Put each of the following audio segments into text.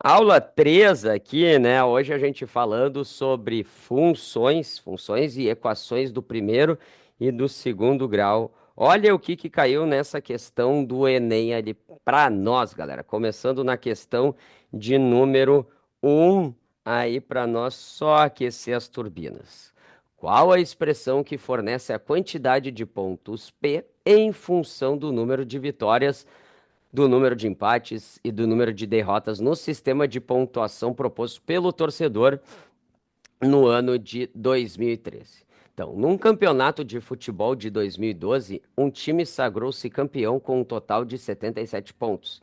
Aula 3 aqui, né? Hoje a gente falando sobre funções e equações do primeiro e do segundo grau. Olha o que caiu nessa questão do Enem ali para nós, galera. Começando na questão de número um, aí para nós só aquecer as turbinas. Qual a expressão que fornece a quantidade de pontos P em função do número de vitórias, do número de empates e do número de derrotas no sistema de pontuação proposto pelo torcedor no ano de 2013? Então, num campeonato de futebol de 2012, um time sagrou-se campeão com um total de 77 pontos,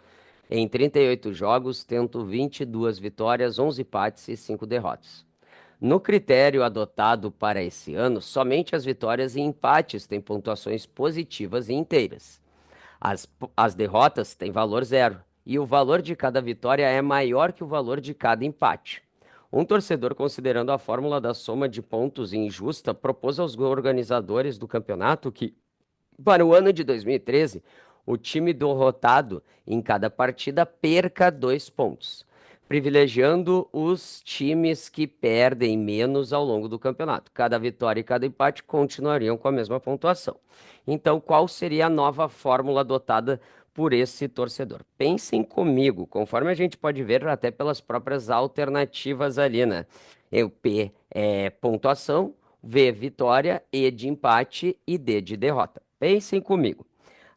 em 38 jogos, tendo 22 vitórias, 11 empates e 5 derrotas. No critério adotado para esse ano, somente as vitórias e empates têm pontuações positivas e inteiras. As derrotas têm valor zero e o valor de cada vitória é maior que o valor de cada empate. Um torcedor, considerando a fórmula da soma de pontos injusta, propôs aos organizadores do campeonato que, para o ano de 2013, o time derrotado em cada partida perca 2 pontos, privilegiando os times que perdem menos ao longo do campeonato. Cada vitória e cada empate continuariam com a mesma pontuação. Então, qual seria a nova fórmula adotada por esse torcedor? Pensem comigo, conforme a gente pode ver até pelas próprias alternativas ali, né? O P é pontuação, V vitória, E de empate e D de derrota. Pensem comigo.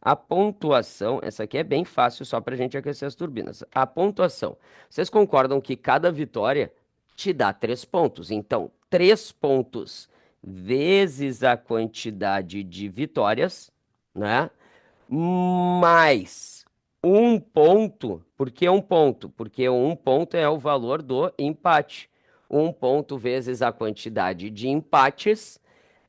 A pontuação, essa aqui é bem fácil só para a gente aquecer as turbinas. A pontuação, vocês concordam que cada vitória te dá 3 pontos? Então, 3 pontos vezes a quantidade de vitórias, né? Mais 1 ponto. Por que 1 ponto? Porque 1 ponto é o valor do empate. 1 ponto vezes a quantidade de empates.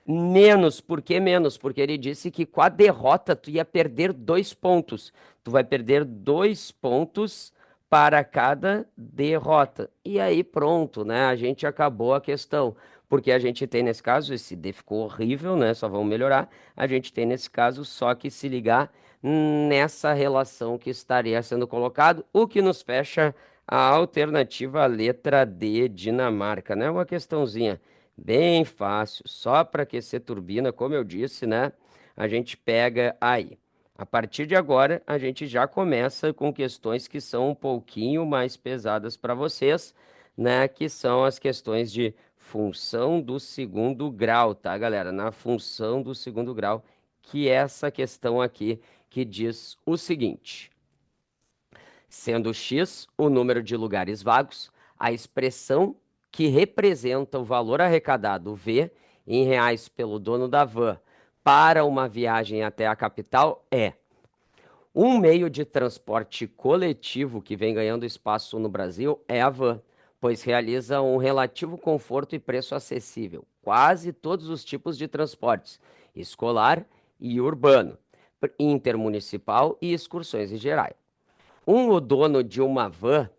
Menos, por que menos? Porque ele disse que com a derrota tu ia perder 2 pontos. Tu vai perder 2 pontos para cada derrota. E aí pronto, né? A gente acabou a questão. Porque a gente tem nesse caso, esse D ficou horrível, né? Só vamos melhorar. A gente tem nesse caso só que se ligar nessa relação que estaria sendo colocado, o que nos fecha a alternativa letra D, Dinamarca, né? Uma questãozinha bem fácil, só para aquecer turbina, como eu disse, né? A gente pega aí. A partir de agora, a gente já começa com questões que são um pouquinho mais pesadas para vocês, né? Que são as questões de função do segundo grau, tá, galera? Na função do segundo grau, que é essa questão aqui que diz o seguinte: sendo x o número de lugares vagos, a expressão que representa o valor arrecadado V em reais pelo dono da van para uma viagem até a capital é um meio de transporte coletivo que vem ganhando espaço no Brasil é a van, pois realiza um relativo conforto e preço acessível, quase todos os tipos de transportes, escolar e urbano, intermunicipal e excursões em geral. O dono de uma van,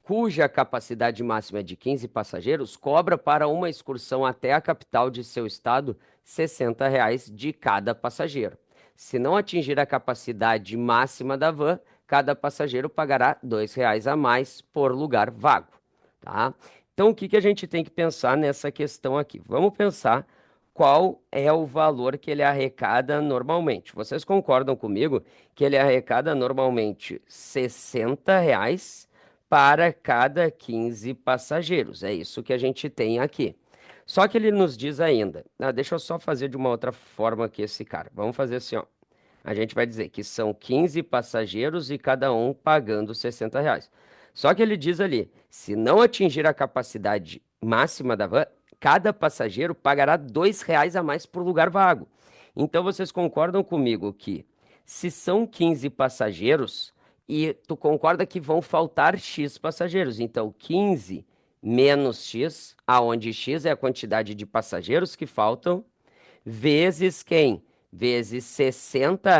cuja capacidade máxima é de 15 passageiros, cobra para uma excursão até a capital de seu estado R$ 60 de cada passageiro. Se não atingir a capacidade máxima da van, cada passageiro pagará R$ 2 a mais por lugar vago, tá? Então, o que a gente tem que pensar nessa questão aqui? Vamos pensar qual é o valor que ele arrecada normalmente. Vocês concordam comigo que ele arrecada normalmente R$ 60 para cada 15 passageiros? É isso que a gente tem aqui. Só que ele nos diz ainda, deixa eu só fazer de uma outra forma que esse cara. Vamos fazer assim, ó. A gente vai dizer que são 15 passageiros e cada um pagando R$ 60. Só que ele diz ali, se não atingir a capacidade máxima da van, cada passageiro pagará R$ 2 a mais por lugar vago. Então vocês concordam comigo que se são 15 passageiros e tu concorda que vão faltar X passageiros, então 15 menos X, aonde X é a quantidade de passageiros que faltam, vezes quem? Vezes R$ 60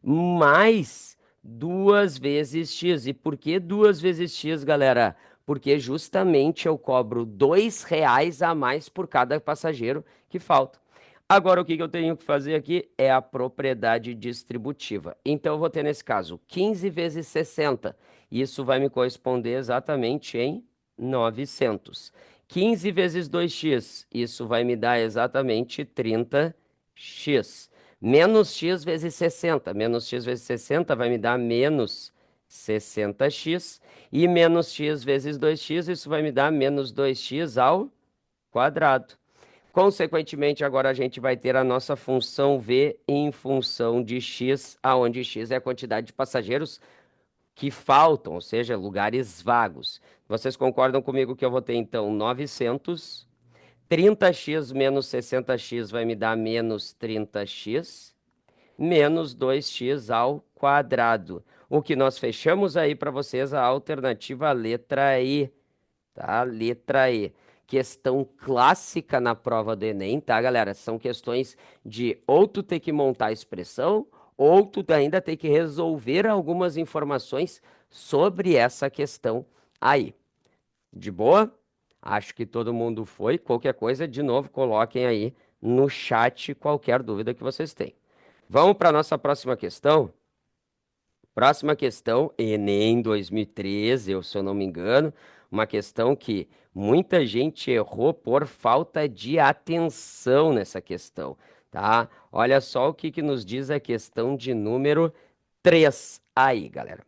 mais 2 vezes X. E por que 2 vezes X, galera? Porque justamente eu cobro R$ 2 a mais por cada passageiro que falta. Agora, o que que eu tenho que fazer aqui é a propriedade distributiva. Então, eu vou ter nesse caso 15 vezes 60. Isso vai me corresponder exatamente em 900. 15 vezes 2x, isso vai me dar exatamente 30x. Menos x vezes 60. Menos x vezes 60 vai me dar menos 60x. E menos x vezes 2x, isso vai me dar menos 2x ao quadrado. Consequentemente, agora a gente vai ter a nossa função v em função de x, aonde x é a quantidade de passageiros que faltam, ou seja, lugares vagos. Vocês concordam comigo que eu vou ter então 900, 30x menos 60x vai me dar menos 30x, menos 2x ao quadrado. O que nós fechamos aí para vocês, a alternativa letra E, tá? Letra E. Questão clássica na prova do Enem, tá, galera? São questões de ou tu ter que montar a expressão, ou tu ainda ter que resolver algumas informações sobre essa questão aí. De boa? Acho que todo mundo foi. Qualquer coisa, de novo, coloquem aí no chat qualquer dúvida que vocês tenham. Vamos para a nossa próxima questão. Próxima questão, Enem 2013, se eu não me engano, uma questão que muita gente errou por falta de atenção nessa questão, tá? Olha só o que que nos diz a questão de número 3 aí, galera.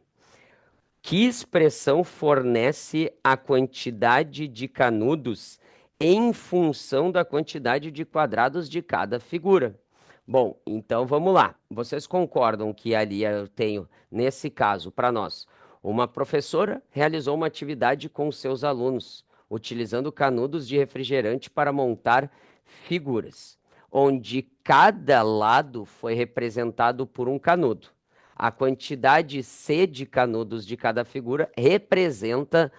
Que expressão fornece a quantidade de canudos em função da quantidade de quadrados de cada figura? Bom, então vamos lá. Vocês concordam que ali eu tenho, nesse caso, para nós, uma professora realizou uma atividade com seus alunos, utilizando canudos de refrigerante para montar figuras, onde cada lado foi representado por um canudo. A quantidade C de canudos de cada figura representa.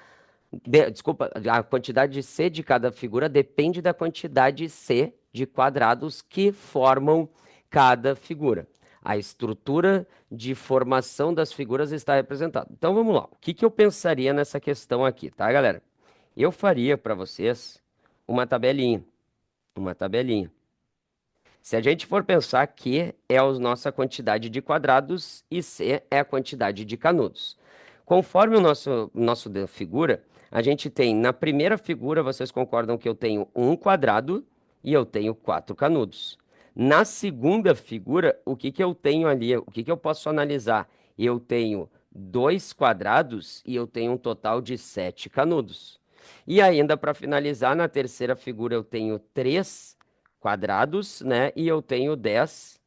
Desculpa, a quantidade C de cada figura depende da quantidade C de quadrados que formam cada figura. A estrutura de formação das figuras está representada. Então vamos lá. O que que eu pensaria nessa questão aqui, tá, galera? Eu faria para vocês uma tabelinha. Uma tabelinha. Se a gente for pensar que é a nossa quantidade de quadrados e C é a quantidade de canudos. Conforme o nosso figura, a gente tem, na primeira figura, vocês concordam que eu tenho um quadrado e eu tenho 4 canudos. Na segunda figura, o que que eu tenho ali? O que que eu posso analisar? Eu tenho 2 quadrados e eu tenho um total de 7 canudos. E ainda para finalizar, na terceira figura eu tenho 3 quadrados, né? E eu tenho 10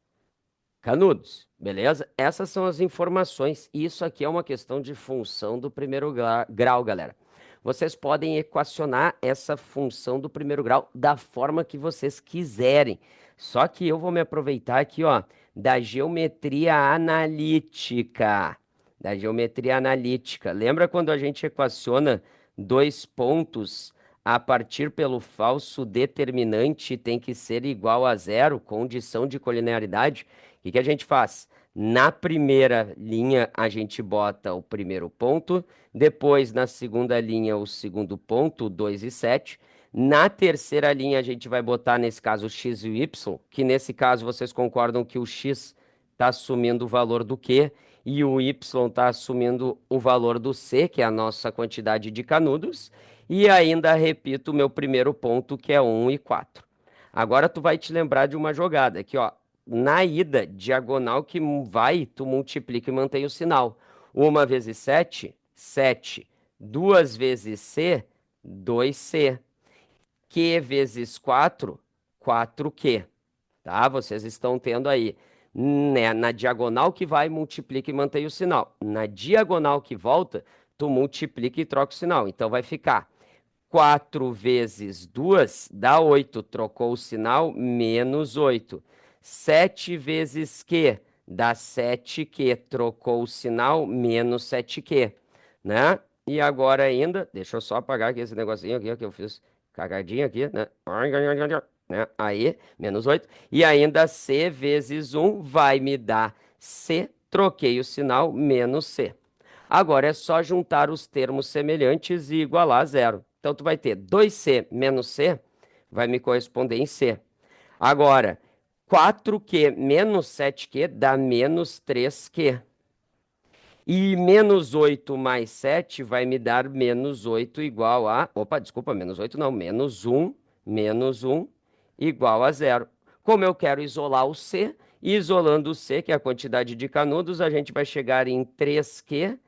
canudos, beleza? Essas são as informações. Isso aqui é uma questão de função do primeiro grau, galera. Vocês podem equacionar essa função do primeiro grau da forma que vocês quiserem. Só que eu vou me aproveitar aqui, ó, da geometria analítica. Da geometria analítica. Lembra quando a gente equaciona dois pontos a partir pelo falso determinante tem que ser igual a zero, condição de colinearidade? O que que a gente faz? Na primeira linha, a gente bota o primeiro ponto, depois na segunda linha, o segundo ponto, 2 e 7. Na terceira linha, a gente vai botar, nesse caso, o x e o y, que nesse caso vocês concordam que o x está assumindo o valor do Q e o y está assumindo o valor do C, que é a nossa quantidade de canudos. E ainda repito o meu primeiro ponto, que é 1 e 4. Agora tu vai te lembrar de uma jogada aqui, ó. Na ida, diagonal que vai, tu multiplica e mantém o sinal. 1 vezes 7, 7. 2 vezes C, 2C. Q vezes 4, 4Q. Tá? Vocês estão tendo aí, né, na diagonal que vai, multiplica e mantém o sinal. Na diagonal que volta, tu multiplica e troca o sinal. Então vai ficar 4 vezes 2 dá 8. Trocou o sinal, menos 8. 7 vezes Q dá 7Q. Trocou o sinal, menos 7Q. Né? E agora ainda, deixa eu só apagar aqui esse negocinho aqui, ó, que eu fiz cagadinha aqui, né? Né? Aí, menos 8. E ainda C vezes 1 vai me dar C. Troquei o sinal, menos C. Agora é só juntar os termos semelhantes e igualar a zero. Então, tu vai ter 2C menos C, vai me corresponder em C. Agora, 4Q menos 7Q dá menos 3Q. E menos 8 mais 7 vai me dar menos 8 igual a... Opa, desculpa, menos 8 não, menos um igual a zero. Como eu quero isolar o C, isolando o C, que é a quantidade de canudos, a gente vai chegar em 3Q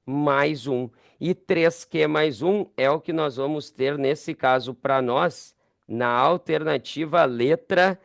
mais um. E 3Q mais um é o que nós vamos ter, nesse caso, para nós, na alternativa letra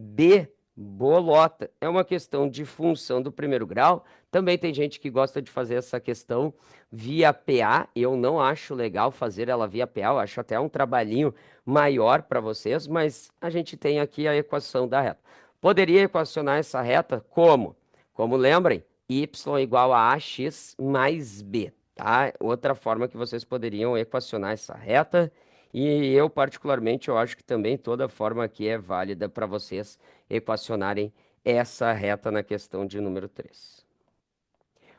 B, bolota. É uma questão de função do primeiro grau. Também tem gente que gosta de fazer essa questão via PA. Eu não acho legal fazer ela via PA. Eu acho até um trabalhinho maior para vocês, mas a gente tem aqui a equação da reta. Poderia equacionar essa reta como? Como lembrem, y igual a ax mais b, tá? Outra forma que vocês poderiam equacionar essa reta. E eu, particularmente, eu acho que também toda forma aqui é válida para vocês equacionarem essa reta na questão de número 3.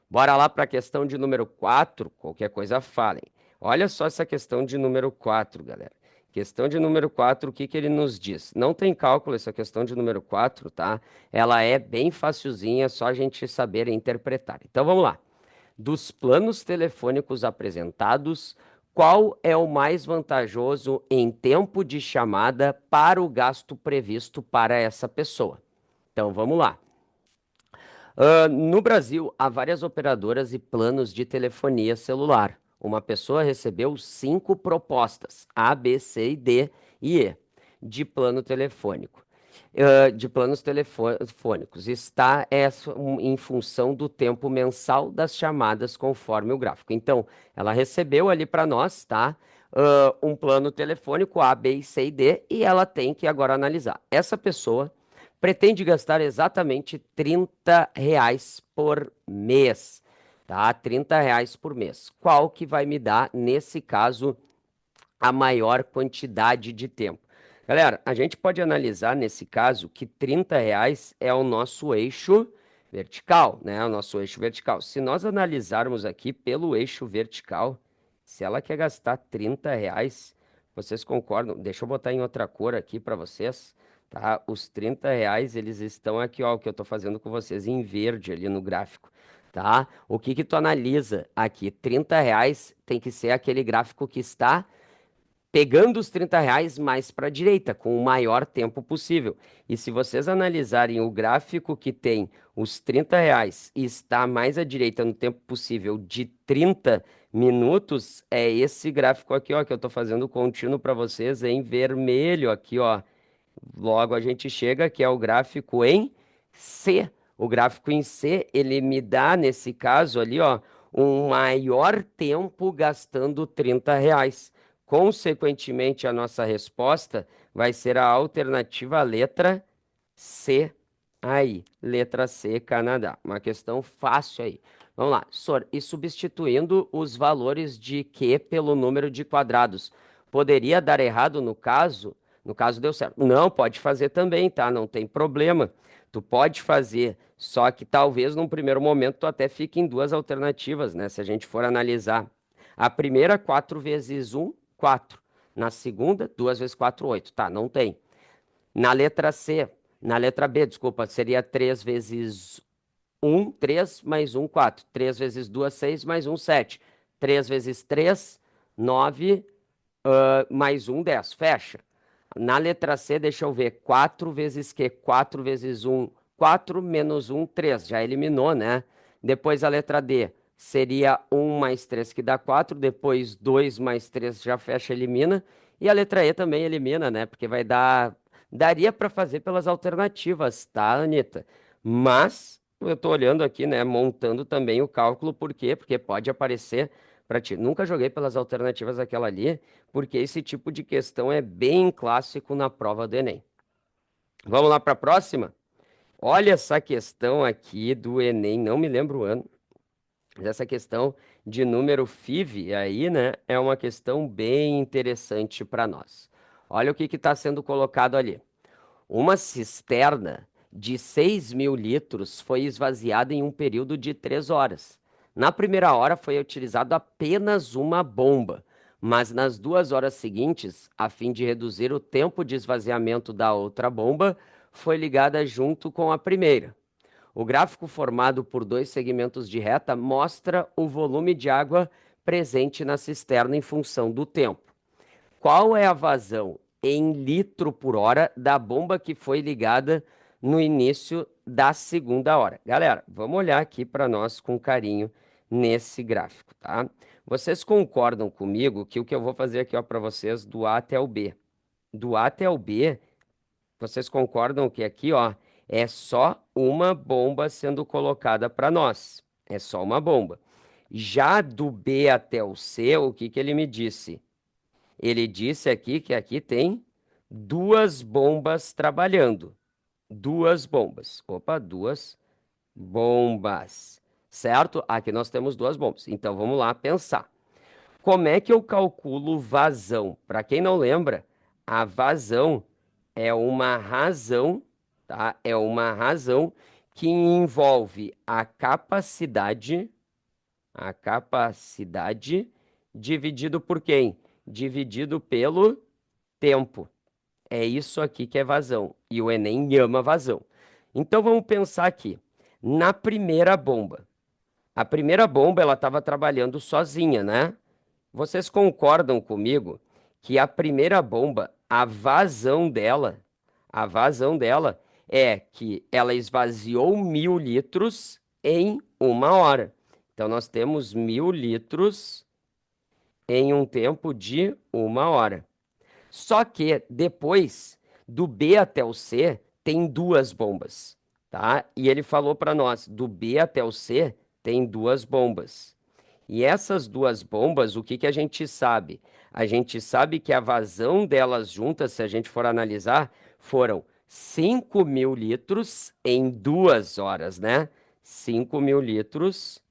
Bora lá para a questão de número 4, qualquer coisa falem. Olha só essa questão de número 4, galera. Questão de número 4, o que que ele nos diz? Não tem cálculo essa questão de número 4, tá? Ela é bem facilzinha, só a gente saber interpretar. Então vamos lá. Dos planos telefônicos apresentados, qual é o mais vantajoso em tempo de chamada para o gasto previsto para essa pessoa? Então vamos lá. No Brasil, há várias operadoras e planos de telefonia celular. Uma pessoa recebeu 5 propostas, A, B, C, D e E, de plano telefônico. De planos telefônicos. Está em função do tempo mensal das chamadas conforme o gráfico. Então, ela recebeu ali para nós, tá? Um plano telefônico A, B, C e D, e ela tem que agora analisar. Essa pessoa pretende gastar exatamente R$ 30 por mês, tá? R$ 30 por mês. Qual que vai me dar, nesse caso, a maior quantidade de tempo? Galera, a gente pode analisar nesse caso que R$ 30 é o nosso eixo vertical, né? O nosso eixo vertical. Se nós analisarmos aqui pelo eixo vertical, se ela quer gastar R$ 30, vocês concordam? Deixa eu botar em outra cor aqui para vocês, tá? Os R$ 30, eles estão aqui, ó, o que eu tô fazendo com vocês em verde ali no gráfico, tá? O que que tu analisa aqui? R$ 30 tem que ser aquele gráfico que está pegando os R$ 30 mais para a direita, com o maior tempo possível. E se vocês analisarem o gráfico que tem os R$ 30 e está mais à direita no tempo possível de 30 minutos, é esse gráfico aqui, ó, que eu estou fazendo contínuo para vocês em vermelho aqui, ó. Logo a gente chega que é o gráfico em C. O gráfico em C, ele me dá, nesse caso ali, ó, um maior tempo gastando R$ 30. Consequentemente, a nossa resposta vai ser a alternativa letra C. Aí, letra C, Canadá. Uma questão fácil aí. Vamos lá. E substituindo os valores de Q pelo número de quadrados. Poderia dar errado no caso? No caso deu certo. Não, pode fazer também, tá? Não tem problema. Tu pode fazer, só que talvez num primeiro momento tu até fique em duas alternativas, né? Se a gente for analisar. A primeira, 4 vezes 1, 4. Na segunda, 2 vezes 4, 8. Tá, não tem. Na letra C, na letra B, desculpa, seria 3 vezes 1, 3, mais 1, 4. 3 vezes 2, 6, mais 1, 7. 3 vezes 3, 9, mais 1, 10. Fecha. Na letra C, deixa eu ver, 4 vezes Q, 4 vezes 1, 4, menos 1, 3. Já eliminou, né? Depois a letra D, seria 1 mais 3 que dá 4, depois 2 mais 3 já fecha, elimina. E a letra E também elimina, né? Porque vai dar... Daria para fazer pelas alternativas, tá, Anitta? Mas eu tô olhando aqui, né, montando também o cálculo, por quê? Porque pode aparecer para ti. Nunca joguei pelas alternativas aquela ali, porque esse tipo de questão é bem clássico na prova do Enem. Vamos lá para a próxima? Olha essa questão aqui do Enem, não me lembro o ano, mas essa questão de número FIV aí, né, é uma questão bem interessante para nós. Olha o que está sendo colocado ali. Uma cisterna de 6.000 litros foi esvaziada em um período de 3 horas. Na primeira hora foi utilizado apenas uma bomba, mas nas 2 horas seguintes, a fim de reduzir o tempo de esvaziamento da outra bomba, foi ligada junto com a primeira. O gráfico formado por dois segmentos de reta mostra o volume de água presente na cisterna em função do tempo. Qual é a vazão em litro por hora da bomba que foi ligada no início da segunda hora? Galera, vamos olhar aqui para nós com carinho nesse gráfico, tá? Vocês concordam comigo que o que eu vou fazer aqui para vocês do A até o B? Do A até o B, vocês concordam que aqui, ó, é só uma bomba sendo colocada para nós. É só uma bomba. Já do B até o C, o que que ele me disse? Ele disse aqui que aqui tem duas bombas trabalhando. Duas bombas. Opa, duas bombas. Certo? Aqui nós temos duas bombas. Então vamos lá pensar. Como é que eu calculo vazão? Para quem não lembra, a vazão é uma razão, tá? É uma razão que envolve a capacidade dividido por quem? Dividido pelo tempo. É isso aqui que é vazão. E o Enem ama vazão. Então vamos pensar aqui. Na primeira bomba. A primeira bomba ela estava trabalhando sozinha, né? Vocês concordam comigo que a primeira bomba, a vazão dela é que ela esvaziou 1.000 litros em uma hora. Então nós temos 1.000 litros em um tempo de uma hora. Só que depois do B até o C tem duas bombas, tá? E ele falou para nós, do B até o C tem duas bombas. E essas duas bombas, o que que a gente sabe? A gente sabe que a vazão delas juntas, se a gente for analisar, foram 5.000 litros em 2 horas, né? 5.000 litros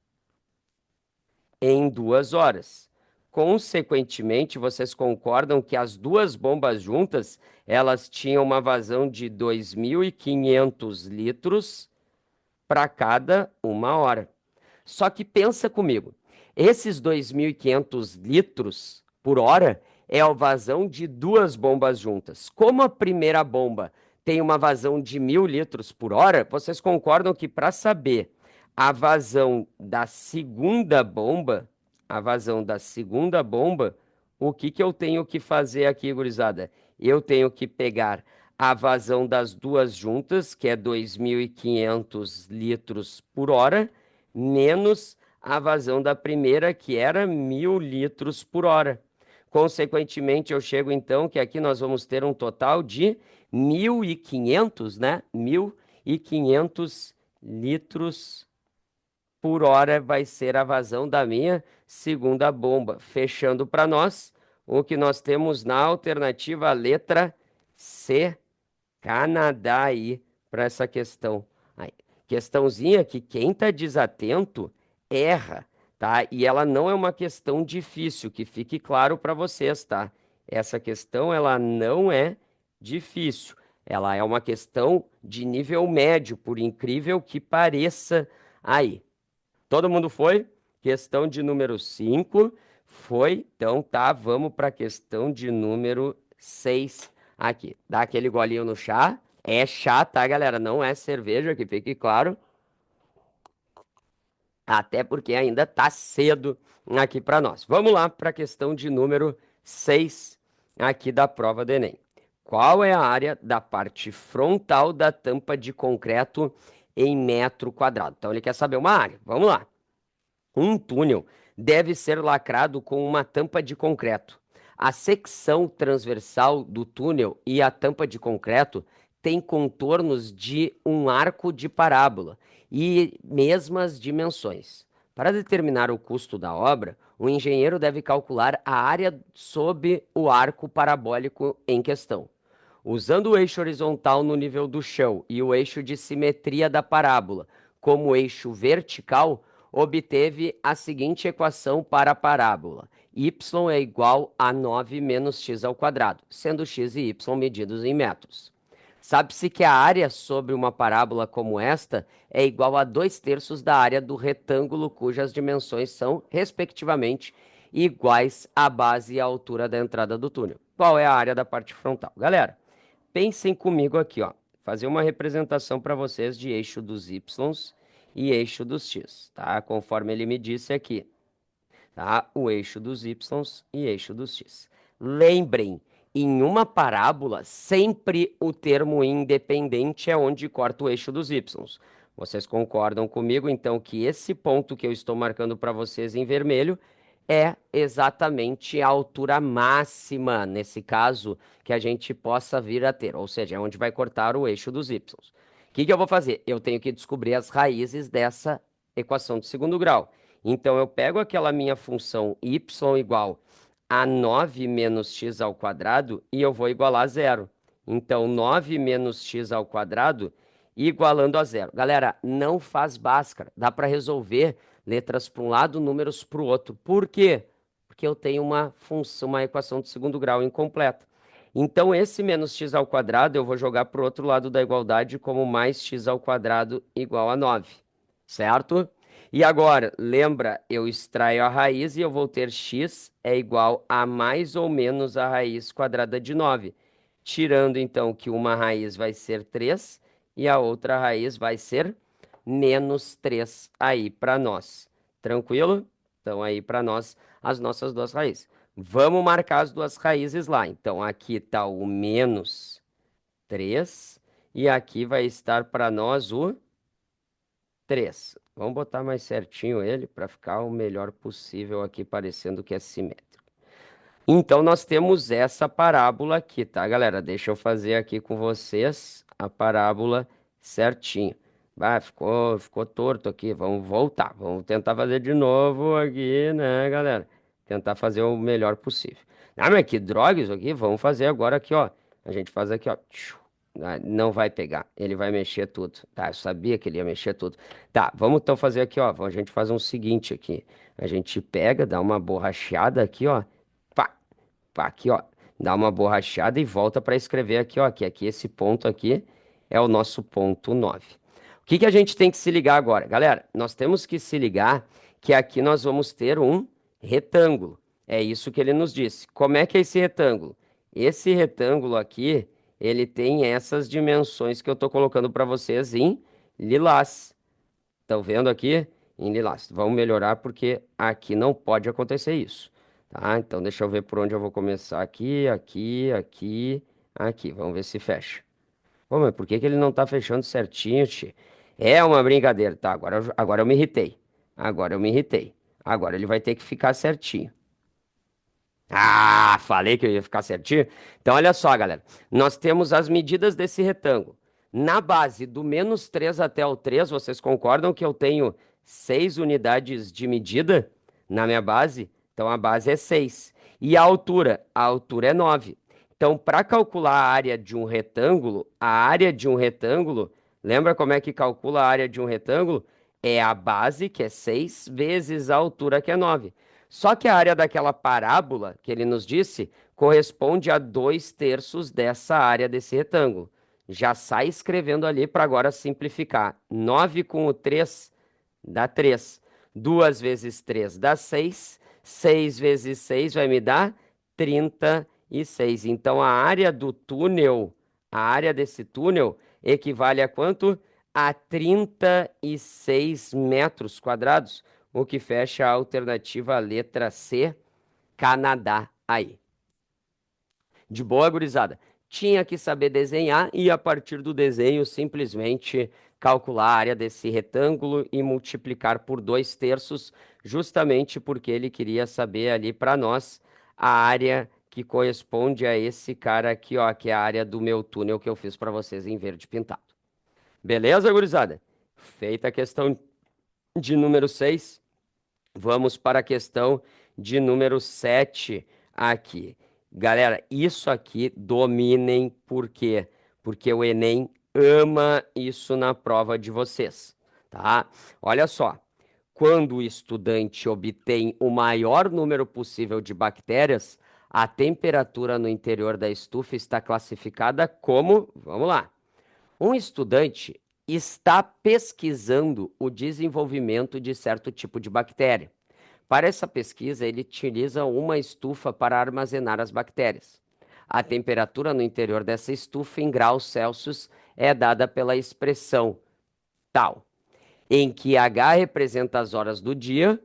em 2 horas. Consequentemente, vocês concordam que as duas bombas juntas, elas tinham uma vazão de 2.500 litros para cada uma hora. Só que pensa comigo, esses 2.500 litros por hora é a vazão de duas bombas juntas. Como a primeira bomba tem uma vazão de 1.000 litros por hora, vocês concordam que para saber a vazão da segunda bomba, a vazão da segunda bomba, o que que eu tenho que fazer aqui, gurizada? Eu tenho que pegar a vazão das duas juntas, que é 2.500 litros por hora, menos a vazão da primeira, que era 1.000 litros por hora. Consequentemente, eu chego então que aqui nós vamos ter um total de 1.500, né? 1.500 litros por hora vai ser a vazão da minha segunda bomba. Fechando para nós, o que nós temos na alternativa letra C, Canadá aí, para essa questão. Aí, questãozinha que quem está desatento erra, tá? E ela não é uma questão difícil, que fique claro para vocês, tá? Essa questão, ela não é difícil. Ela é uma questão de nível médio, por incrível que pareça aí. Todo mundo foi? Questão de número 5 foi. Então tá, vamos para a questão de número 6 aqui. Dá aquele golinho no chá. É chá, tá, galera? Não é cerveja, que fique claro. Até porque ainda tá cedo aqui para nós. Vamos lá para a questão de número 6 aqui da prova do Enem. Qual é a área da parte frontal da tampa de concreto em metro quadrado? Então ele quer saber uma área. Vamos lá. Um túnel deve ser lacrado com uma tampa de concreto. A secção transversal do túnel e a tampa de concreto têm contornos de um arco de parábola e mesmas dimensões. Para determinar o custo da obra, o engenheiro deve calcular a área sob o arco parabólico em questão. Usando o eixo horizontal no nível do chão e o eixo de simetria da parábola como eixo vertical, obteve a seguinte equação para a parábola: y é igual a 9 menos x ao quadrado, sendo x e y medidos em metros. Sabe-se que a área sobre uma parábola como esta é igual a 2/3 da área do retângulo cujas dimensões são, respectivamente, iguais à base e à altura da entrada do túnel. Qual é a área da parte frontal? Galera, pensem comigo aqui, ó. fazer uma representação para vocês de eixo dos y e eixo dos x, tá? Conforme ele me disse aqui, tá? O eixo dos y e eixo dos x. Lembrem, em uma parábola, sempre o termo independente é onde corta o eixo dos y. Vocês concordam comigo, então, que esse ponto que eu estou marcando para vocês em vermelho é exatamente a altura máxima, nesse caso, que a gente possa vir a ter, ou seja, é onde vai cortar o eixo dos y. O que que eu vou fazer? Eu tenho que descobrir as raízes dessa equação de segundo grau. Então, eu pego aquela minha função y igual a 9 menos x ao quadrado e eu vou igualar a zero. Então, 9 menos x ao quadrado igualando a zero. Galera, não faz Bhaskara. Dá para resolver letras para um lado, números para o outro. Por quê? Porque eu tenho uma função, uma equação de segundo grau incompleta. Então, esse menos x ao quadrado eu vou jogar para o outro lado da igualdade como mais x ao quadrado igual a 9. Certo? E agora, lembra, eu extraio a raiz e eu vou ter x é igual a mais ou menos a raiz quadrada de 9. Tirando, então, que uma raiz vai ser 3 e a outra raiz vai ser menos 3 aí para nós. Tranquilo? Então, aí para nós, as nossas duas raízes. Vamos marcar as duas raízes lá. Então, aqui está o menos 3 e aqui vai estar para nós o 3. Vamos botar mais certinho ele para ficar o melhor possível aqui, parecendo que é simétrico. Então, nós temos essa parábola aqui, tá, galera? Deixa eu fazer aqui com vocês a parábola certinho. Ah, ficou torto aqui. Vamos voltar. Vamos tentar fazer de novo aqui, né, galera? Tentar fazer o melhor possível. Ah, mas que droga isso aqui. Vamos fazer agora aqui, ó. A gente faz aqui, ó. Ah, não vai pegar. Ele vai mexer tudo. Tá, eu sabia que ele ia mexer tudo. Tá, vamos então fazer aqui, ó. A gente faz um seguinte aqui. A gente pega, dá uma borracheada aqui, ó. Pá, aqui, ó, dá uma borrachada e volta para escrever aqui, ó, que aqui esse ponto aqui é o nosso ponto 9. O que que a gente tem que se ligar agora? Galera, nós temos que se ligar que aqui nós vamos ter um retângulo. É isso que ele nos disse. Como é que é esse retângulo? Esse retângulo aqui, ele tem essas dimensões que eu estou colocando para vocês em lilás. Estão vendo aqui? Em lilás. Vamos melhorar porque aqui não pode acontecer isso. Tá? Então, deixa eu ver por onde eu vou começar aqui, aqui. Vamos ver se fecha. Pô, mas por que que ele não tá fechando certinho, tchê? É uma brincadeira. Tá, agora eu me irritei. Agora ele vai ter que ficar certinho. Ah, falei que eu ia ficar certinho. Então, olha só, galera. Nós temos as medidas desse retângulo. Na base, do menos 3 até o 3, vocês concordam que eu tenho 6 unidades de medida na minha base? Então, a base é 6. E a altura? A altura é 9. Então, para calcular a área de um retângulo, lembra como é que calcula a área de um retângulo? É a base, que é 6, vezes a altura, que é 9. Só que a área daquela parábola que ele nos disse corresponde a 2/3 dessa área desse retângulo. Já sai escrevendo ali para agora simplificar. 9 com o 3 dá 3. 2 vezes 3 dá 6. 6 vezes 6 vai me dar 36. Então a área do túnel, a área desse túnel equivale a quanto? A 36 metros quadrados, o que fecha a alternativa letra C, Canadá aí. De boa, gurizada? Tinha que saber desenhar e a partir do desenho simplesmente calcular a área desse retângulo e multiplicar por 2/3, justamente porque ele queria saber ali para nós a área que corresponde a esse cara aqui, ó, que é a área do meu túnel que eu fiz para vocês em verde pintado. Beleza, gurizada? Feita a questão de número 6, vamos para a questão de número 7 aqui. Galera, isso aqui dominem por quê? Porque o Enem ama isso na prova de vocês, tá? Olha só, quando o estudante obtém o maior número possível de bactérias, a temperatura no interior da estufa está classificada como, vamos lá, um estudante está pesquisando o desenvolvimento de certo tipo de bactéria. Para essa pesquisa, ele utiliza uma estufa para armazenar as bactérias. A temperatura no interior dessa estufa em graus Celsius é dada pela expressão tal, em que H representa as horas do dia.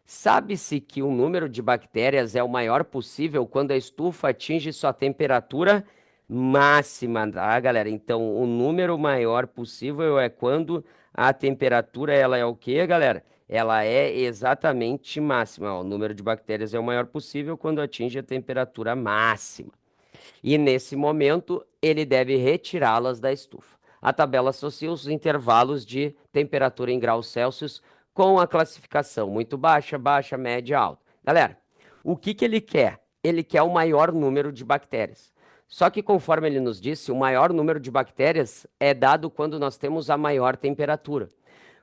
Sabe-se que o número de bactérias é o maior possível quando a estufa atinge sua temperatura máxima, tá, galera? Então, o número maior possível é quando a temperatura ela é o quê, galera? Ela é exatamente máxima. Ó, o número de bactérias é o maior possível quando atinge a temperatura máxima. E nesse momento, ele deve retirá-las da estufa. A tabela associa os intervalos de temperatura em graus Celsius com a classificação muito baixa, baixa, média, alta. Galera, o que que ele quer? Ele quer o maior número de bactérias. Só que, conforme ele nos disse, o maior número de bactérias é dado quando nós temos a maior temperatura.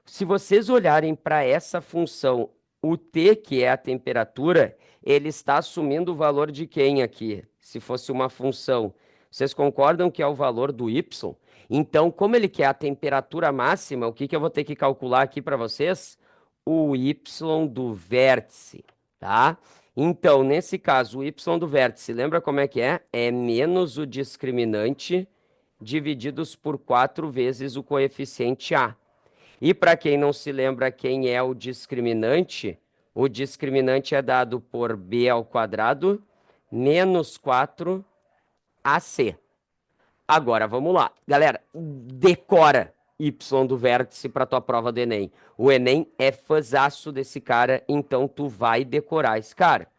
Se vocês olharem para essa função, o T, que é a temperatura, ele está assumindo o valor de quem aqui? Se fosse uma função. Vocês concordam que é o valor do Y? Então, como ele quer a temperatura máxima, o que que eu vou ter que calcular aqui para vocês? O Y do vértice, tá? Então, nesse caso, o Y do vértice, lembra como é que é? É menos o discriminante divididos por 4 vezes o coeficiente A. E para quem não se lembra quem é o discriminante é dado por b ao quadrado menos 4ac. Agora, vamos lá. Galera, decora y do vértice para tua prova do Enem. O Enem é fãzaço desse cara, então tu vai decorar esse cara.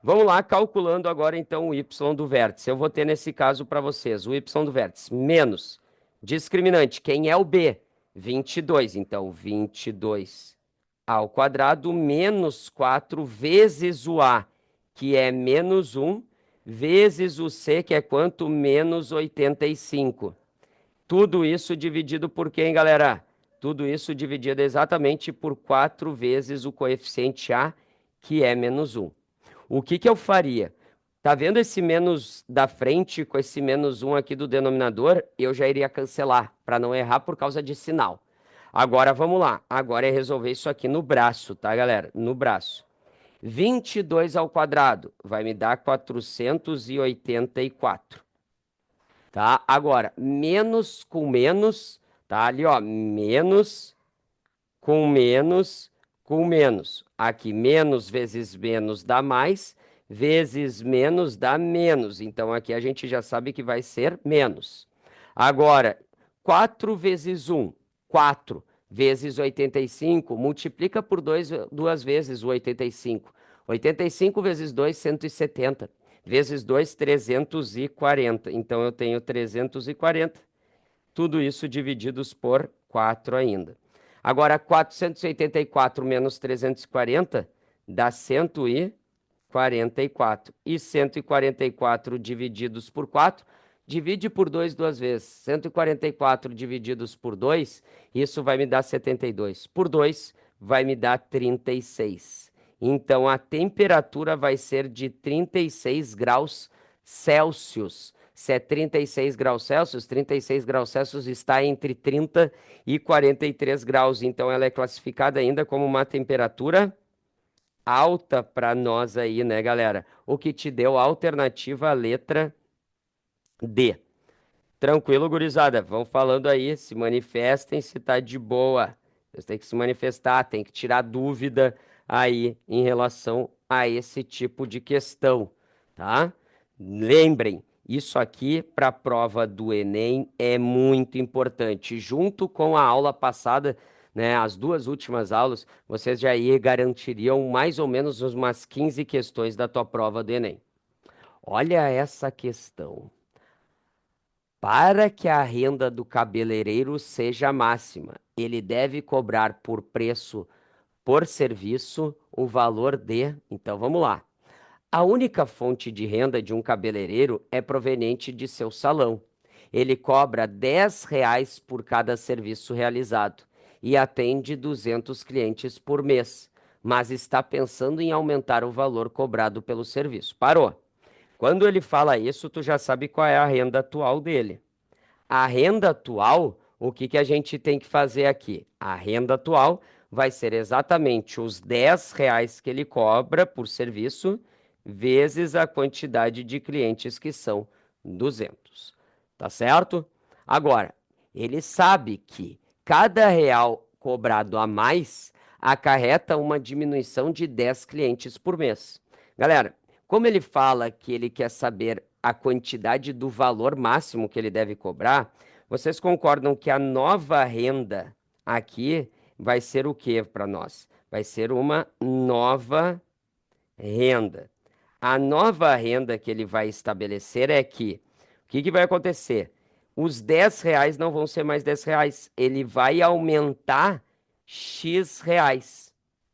Vamos lá, calculando agora então o y do vértice. Eu vou ter nesse caso para vocês o y do vértice menos discriminante. Quem é o b? 22. Então, 22 ao quadrado menos 4 vezes o a, que é menos 1, vezes o c, que é quanto? Menos 85. Tudo isso dividido por quem, galera? Tudo isso dividido exatamente por 4 vezes o coeficiente a, que é menos 1. O que que eu faria? Tá vendo esse menos da frente com esse menos 1 aqui do denominador? Eu já iria cancelar, para não errar por causa de sinal. Agora vamos lá. Agora é resolver isso aqui no braço, tá, galera? No braço. 22 ao quadrado vai me dar 484. Tá? Agora, menos com menos, tá ali, ó, menos com menos com menos. Aqui, menos vezes menos dá mais, vezes menos dá menos. Então, aqui a gente já sabe que vai ser menos. Agora, 4 vezes 1, 4 vezes 85, multiplica por 2 vezes o 85. 85 vezes 2, 170. Vezes 2, 340. Então, eu tenho 340. Tudo isso divididos por 4 ainda. Agora, 484 menos 340 dá 144. E 144 divididos por 4, divide por 2 duas vezes. 144 divididos por 2, isso vai me dar 72. Por 2, vai me dar 36. Então, a temperatura vai ser de 36 graus Celsius. Se é 36 graus Celsius, 36 graus Celsius está entre 30 e 43 graus. Então, ela é classificada ainda como uma temperatura alta para nós aí, né, galera? O que te deu a alternativa letra D. Tranquilo, gurizada? Vão falando aí, se manifestem se tá de boa. Vocês têm que se manifestar, tem que tirar dúvida aí em relação a esse tipo de questão, tá? Lembrem, isso aqui para a prova do Enem é muito importante. Junto com a aula passada, né, as duas últimas aulas, vocês já aí garantiriam mais ou menos umas 15 questões da tua prova do Enem. Olha essa questão. Para que a renda do cabeleireiro seja máxima, ele deve cobrar por preço por serviço o valor de. Então vamos lá. A única fonte de renda de um cabeleireiro é proveniente de seu salão. Ele cobra R$ 10 por cada serviço realizado e atende 200 clientes por mês, mas está pensando em aumentar o valor cobrado pelo serviço. Parou. Quando ele fala isso, tu já sabe qual é a renda atual dele. A renda atual, o que que a gente tem que fazer aqui? A renda atual vai ser exatamente os R$ 10 que ele cobra por serviço vezes a quantidade de clientes que são 200. Tá certo? Agora, ele sabe que cada real cobrado a mais acarreta uma diminuição de 10 clientes por mês. Galera, como ele fala que ele quer saber a quantidade do valor máximo que ele deve cobrar, vocês concordam que a nova renda aqui vai ser o que para nós? Vai ser uma nova renda. A nova renda que ele vai estabelecer é que, o que que vai acontecer? Os 10 reais não vão ser mais 10 reais, ele vai aumentar X reais,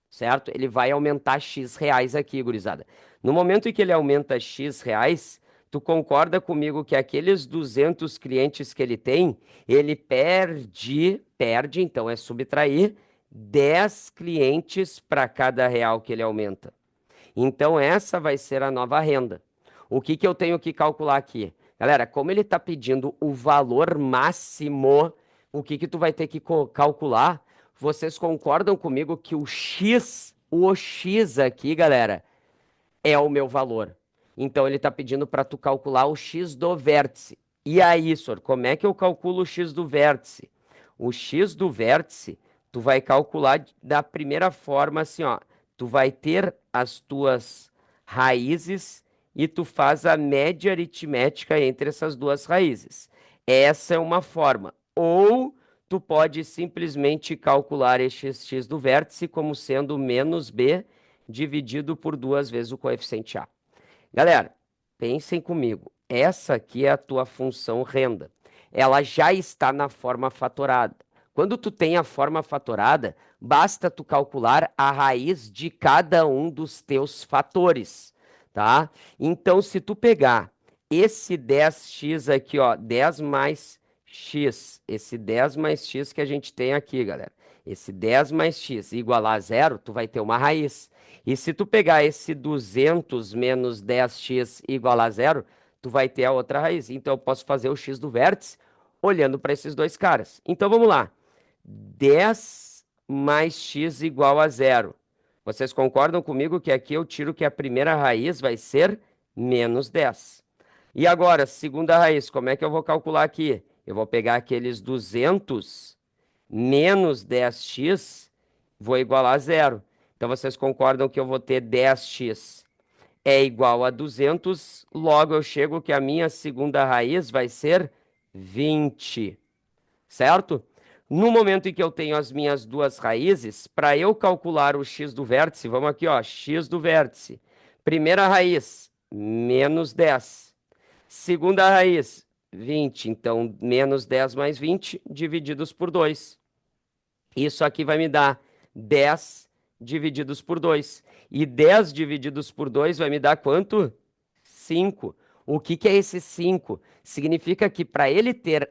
certo? Ele vai aumentar X reais aqui, gurizada. No momento em que ele aumenta X reais, tu concorda comigo que aqueles 200 clientes que ele tem, ele perde, então é subtrair 10 clientes para cada real que ele aumenta. Então, essa vai ser a nova renda. O que que eu tenho que calcular aqui? Galera, como ele está pedindo o valor máximo, o que que tu vai ter que calcular? Vocês concordam comigo que o X aqui, galera, é o meu valor. Então, ele está pedindo para tu calcular o X do vértice. E aí, senhor, como é que eu calculo o X do vértice? O X do vértice, tu vai calcular da primeira forma assim, ó. Tu vai ter as tuas raízes e tu faz a média aritmética entre essas duas raízes. Essa é uma forma. Ou tu pode simplesmente calcular este x do vértice como sendo menos b dividido por 2 vezes o coeficiente a. Galera, pensem comigo. Essa aqui é a tua função renda. Ela já está na forma fatorada. Quando tu tem a forma fatorada, basta tu calcular a raiz de cada um dos teus fatores, tá? Então, se tu pegar esse 10x aqui, ó, 10 mais x, esse 10 mais x que a gente tem aqui, galera, esse 10 mais x igualar a zero, tu vai ter uma raiz. E se tu pegar esse 200 menos 10x igual a zero, tu vai ter a outra raiz. Então eu posso fazer o x do vértice olhando para esses dois caras. Então vamos lá. 10 mais x igual a zero. Vocês concordam comigo que aqui eu tiro que a primeira raiz vai ser menos 10. E agora, segunda raiz, como é que eu vou calcular aqui? Eu vou pegar aqueles 200 menos 10x, vou igualar a zero. Então, vocês concordam que eu vou ter 10x é igual a 200, logo eu chego que a minha segunda raiz vai ser 20, certo? No momento em que eu tenho as minhas duas raízes, para eu calcular o x do vértice, vamos aqui, ó, x do vértice. Primeira raiz, menos 10. Segunda raiz, 20. Então, menos 10 mais 20 divididos por 2. Isso aqui vai me dar 10 divididos por 2. E 10 divididos por 2 vai me dar quanto? 5. O que que é esse 5? Significa que para ele ter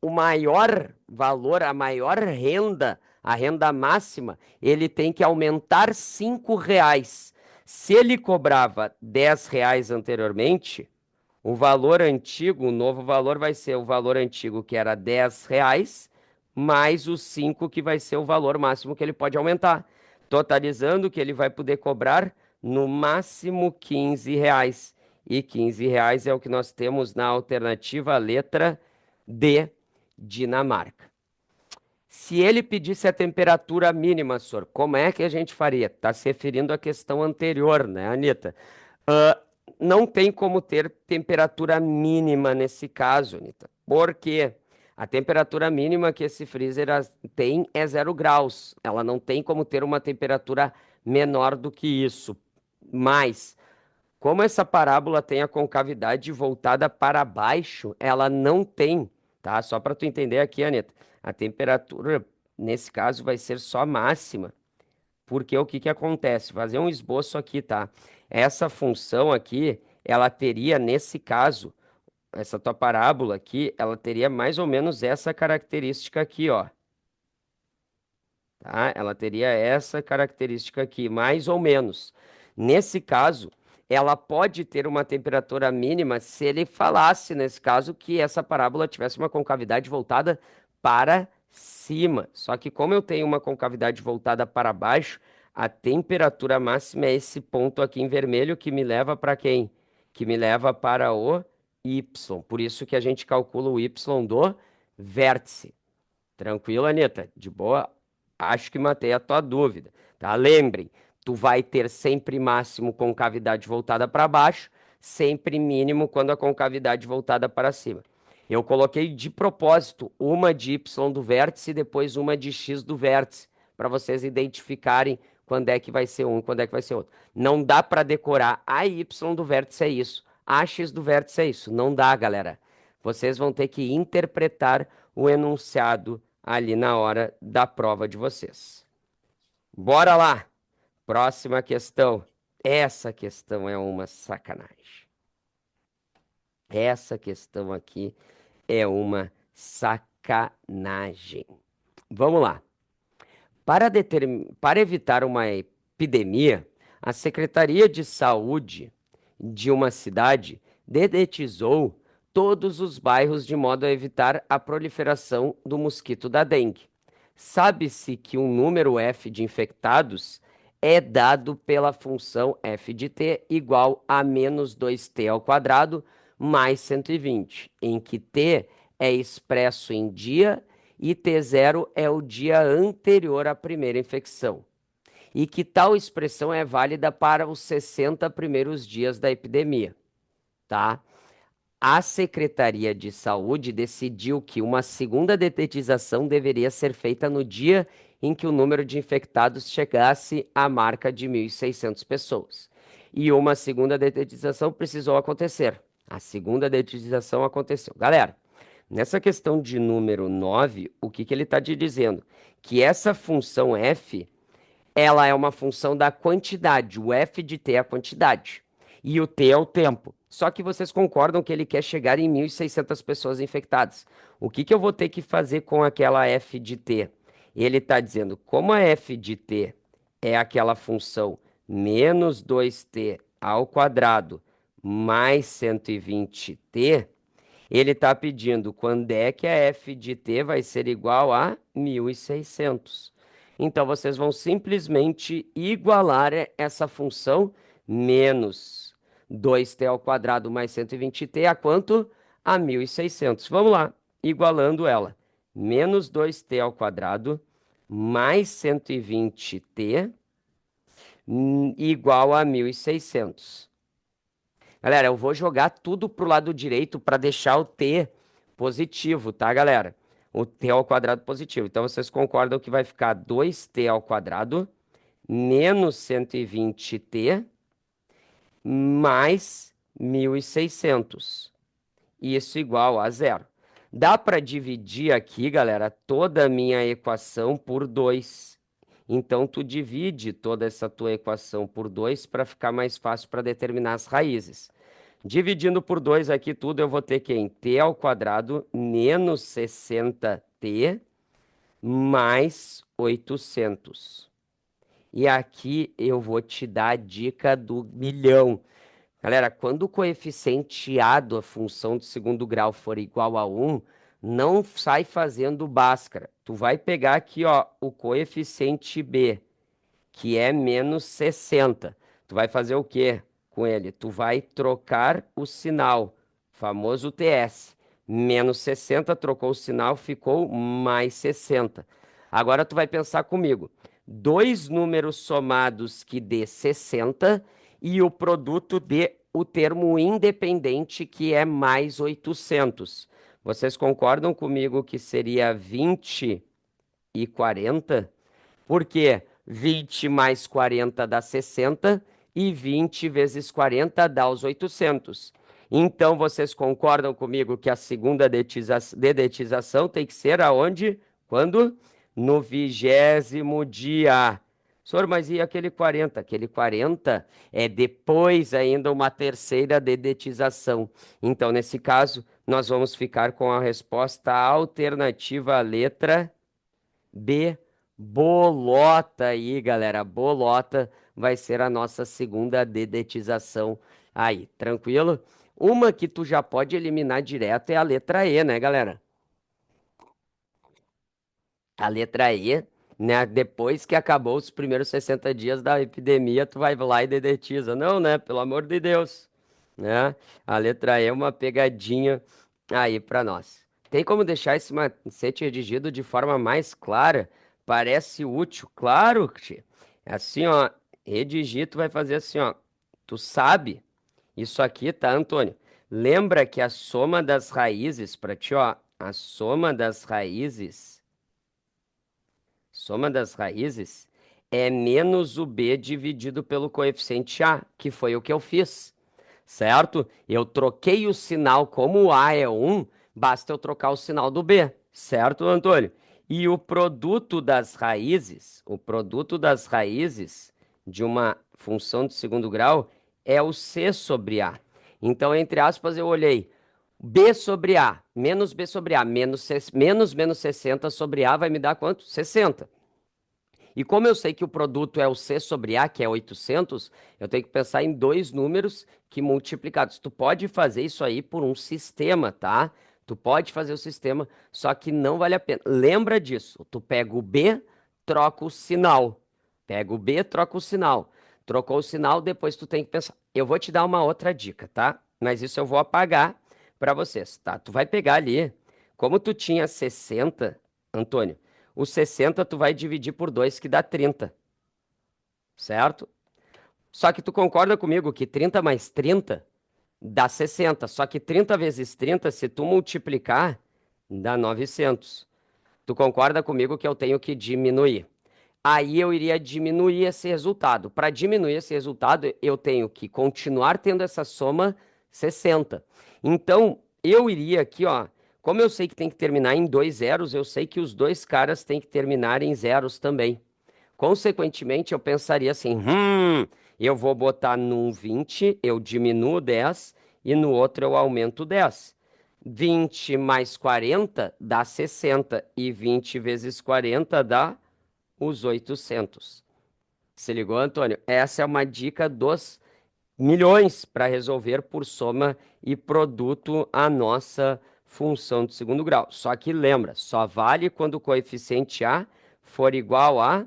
o maior valor, a maior renda, a renda máxima, ele tem que aumentar 5 reais. Se ele cobrava 10 reais anteriormente, o valor antigo, o novo valor vai ser o valor antigo, que era 10 reais, mais os 5, que vai ser o valor máximo que ele pode aumentar. Totalizando que ele vai poder cobrar no máximo 15 reais. E 15 reais é o que nós temos na alternativa letra D, Dinamarca. Se ele pedisse a temperatura mínima, senhor, como é que a gente faria? Está se referindo à questão anterior, né, Anitta? Ah, não tem como ter temperatura mínima nesse caso, Anitta. Por quê? A temperatura mínima que esse freezer tem é 0 graus. Ela não tem como ter uma temperatura menor do que isso. Mas, como essa parábola tem a concavidade voltada para baixo, ela não tem, tá? Só para tu entender aqui, Anitta. A temperatura, nesse caso, vai ser só máxima. Porque o que que acontece? Fazer um esboço aqui, tá? Essa função aqui, ela teria, nesse caso, essa tua parábola aqui, ela teria mais ou menos essa característica aqui, ó. Tá? Ela teria essa característica aqui, mais ou menos. Nesse caso, ela pode ter uma temperatura mínima se ele falasse, nesse caso, que essa parábola tivesse uma concavidade voltada para cima. Só que como eu tenho uma concavidade voltada para baixo, a temperatura máxima é esse ponto aqui em vermelho que me leva para quem? Que me leva para o y. Por isso que a gente calcula o y do vértice. Tranquilo, Anitta? De boa? Acho que matei a tua dúvida, tá? Lembrem, tu vai ter sempre máximo concavidade voltada para baixo, sempre mínimo quando a concavidade voltada para cima. Eu coloquei de propósito uma de y do vértice e depois uma de x do vértice, para vocês identificarem quando é que vai ser um, quando é que vai ser outro. Não dá para decorar a y do vértice é isso, a x do vértice é isso. Não dá, galera. Vocês vão ter que interpretar o enunciado ali na hora da prova de vocês. Bora lá! Próxima questão. Essa questão é uma sacanagem. Essa questão aqui é uma sacanagem. Vamos lá. Para evitar uma epidemia, a Secretaria de Saúde de uma cidade dedetizou todos os bairros de modo a evitar a proliferação do mosquito da dengue. Sabe-se que um número F de infectados é dado pela função f de t igual a menos 2t ao quadrado mais 120, em que t é expresso em dia e T0 é o dia anterior à primeira infecção. E que tal expressão é válida para os 60 primeiros dias da epidemia, tá? A Secretaria de Saúde decidiu que uma segunda detetização deveria ser feita no dia em que o número de infectados chegasse à marca de 1.600 pessoas. E uma segunda detetização precisou acontecer. A segunda detetização aconteceu. Galera, nessa questão de número 9, o que ele está te dizendo? Que essa função f, ela é uma função da quantidade. O f de t é a quantidade e o t é o tempo. Só que vocês concordam que ele quer chegar em 1.600 pessoas infectadas. O que eu vou ter que fazer com aquela f de t? Ele está dizendo, como a f de t é aquela função menos 2t ao quadrado mais 120t, ele está pedindo quando é que a f de t vai ser igual a 1.600. Então, vocês vão simplesmente igualar essa função menos 2t ao quadrado mais 120t a quanto? A 1.600. Vamos lá, igualando ela. Menos 2t ao quadrado mais 120t igual a 1.600. Galera, eu vou jogar tudo pro lado direito para deixar o t positivo, tá, galera? O t ao quadrado positivo. Então, vocês concordam que vai ficar 2t ao quadrado menos 120t mais 1.600. Isso igual a zero. Dá para dividir aqui, galera, toda a minha equação por 2. Então, tu divide toda essa tua equação por 2 para ficar mais fácil para determinar as raízes. Dividindo por 2 aqui tudo, eu vou ter que em t ao quadrado menos 60t mais 800. E aqui eu vou te dar a dica do milhão. Galera, quando o coeficiente A da função de segundo grau for igual a 1, não sai fazendo Bhaskara. Tu vai pegar aqui, ó, o coeficiente B, que é menos 60. Tu vai fazer o quê com ele? Tu vai trocar o sinal, famoso TS. Menos 60, trocou o sinal, ficou mais 60. Agora tu vai pensar comigo. Dois números somados que dê 60 e o produto dê o termo independente, que é mais 800. Vocês concordam comigo que seria 20 e 40? Por quê? 20 mais 40 dá 60 e 20 vezes 40 dá os 800. Então, vocês concordam comigo que a segunda dedetização tem que ser aonde? Quando? No 20º dia. Senhor, mas e aquele 40? Aquele 40 é depois ainda uma terceira dedetização. Então, nesse caso, nós vamos ficar com a resposta alternativa à letra B. Bolota aí, galera. Bolota vai ser a nossa segunda dedetização aí, tranquilo? Uma que tu já pode eliminar direto é a letra E, né, galera? A letra E, né? Depois que acabou os primeiros 60 dias da epidemia, tu vai lá e dedetiza. Não, né? Pelo amor de Deus. né? A letra E é uma pegadinha aí para nós. Tem como deixar esse macete redigido de forma mais clara? Parece útil, claro, tchê. É assim, ó, redigir, tu vai fazer assim, ó. Tu sabe isso aqui, tá, Antônio? Lembra que a soma das raízes, para ti, ó, a soma das raízes é menos o b dividido pelo coeficiente a, que foi o que eu fiz, certo? Eu troquei o sinal, como o A é 1, basta eu trocar o sinal do B, certo, Antônio? E o produto das raízes de uma função de segundo grau é o C sobre A. Então, entre aspas, eu olhei B sobre A, menos B sobre A, menos 60 sobre A vai me dar quanto? 60. E como eu sei que o produto é o C sobre A, que é 800, eu tenho que pensar em dois números que multiplicados. Tu pode fazer isso aí por um sistema, tá? Tu pode fazer o sistema, só que não vale a pena. Lembra disso. Tu pega o B, troca o sinal. Pega o B, troca o sinal. Trocou o sinal, depois tu tem que pensar. Eu vou te dar uma outra dica, tá? Mas isso eu vou apagar para vocês, tá? Tu vai pegar ali, como tu tinha 60, Antônio, o 60 tu vai dividir por 2 que dá 30, certo? Só que tu concorda comigo que 30 mais 30 dá 60. Só que 30 vezes 30, se tu multiplicar, dá 900. Tu concorda comigo que eu tenho que diminuir? Aí eu iria diminuir esse resultado. Para diminuir esse resultado, eu tenho que continuar tendo essa soma 60. Então, eu iria aqui, ó. Como eu sei que tem que terminar em dois zeros, eu sei que os dois caras têm que terminar em zeros também. Consequentemente, eu pensaria assim: eu vou botar num 20, eu diminuo 10 e no outro eu aumento 10. 20 mais 40 dá 60 e 20 vezes 40 dá os 800. Se ligou, Antônio? Essa é uma dica dos milhões para resolver por soma e produto a nossa função de segundo grau. Só que lembra, só vale quando o coeficiente A for igual a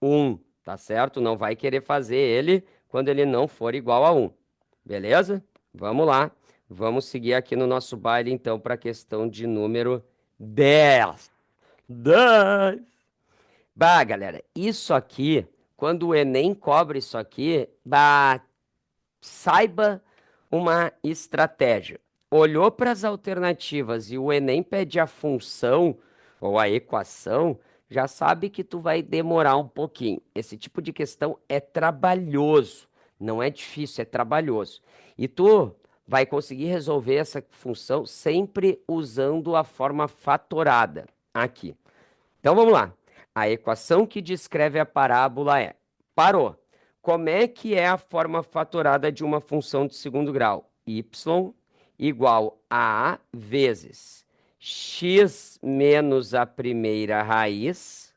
1, tá certo? Não vai querer fazer ele quando ele não for igual a 1. Beleza? Vamos lá. Vamos seguir aqui no nosso baile, então, para a questão de número 10. 10. Bah, galera, isso aqui, quando o Enem cobra isso aqui, bah, saiba uma estratégia. Olhou para as alternativas e o Enem pede a função ou a equação, já sabe que tu vai demorar um pouquinho. Esse tipo de questão é trabalhoso, não é difícil, é trabalhoso. E tu vai conseguir resolver essa função sempre usando a forma fatorada aqui. Então vamos lá. A equação que descreve a parábola é: parou. Como é que é a forma fatorada de uma função de segundo grau? Y igual a A vezes x menos a primeira raiz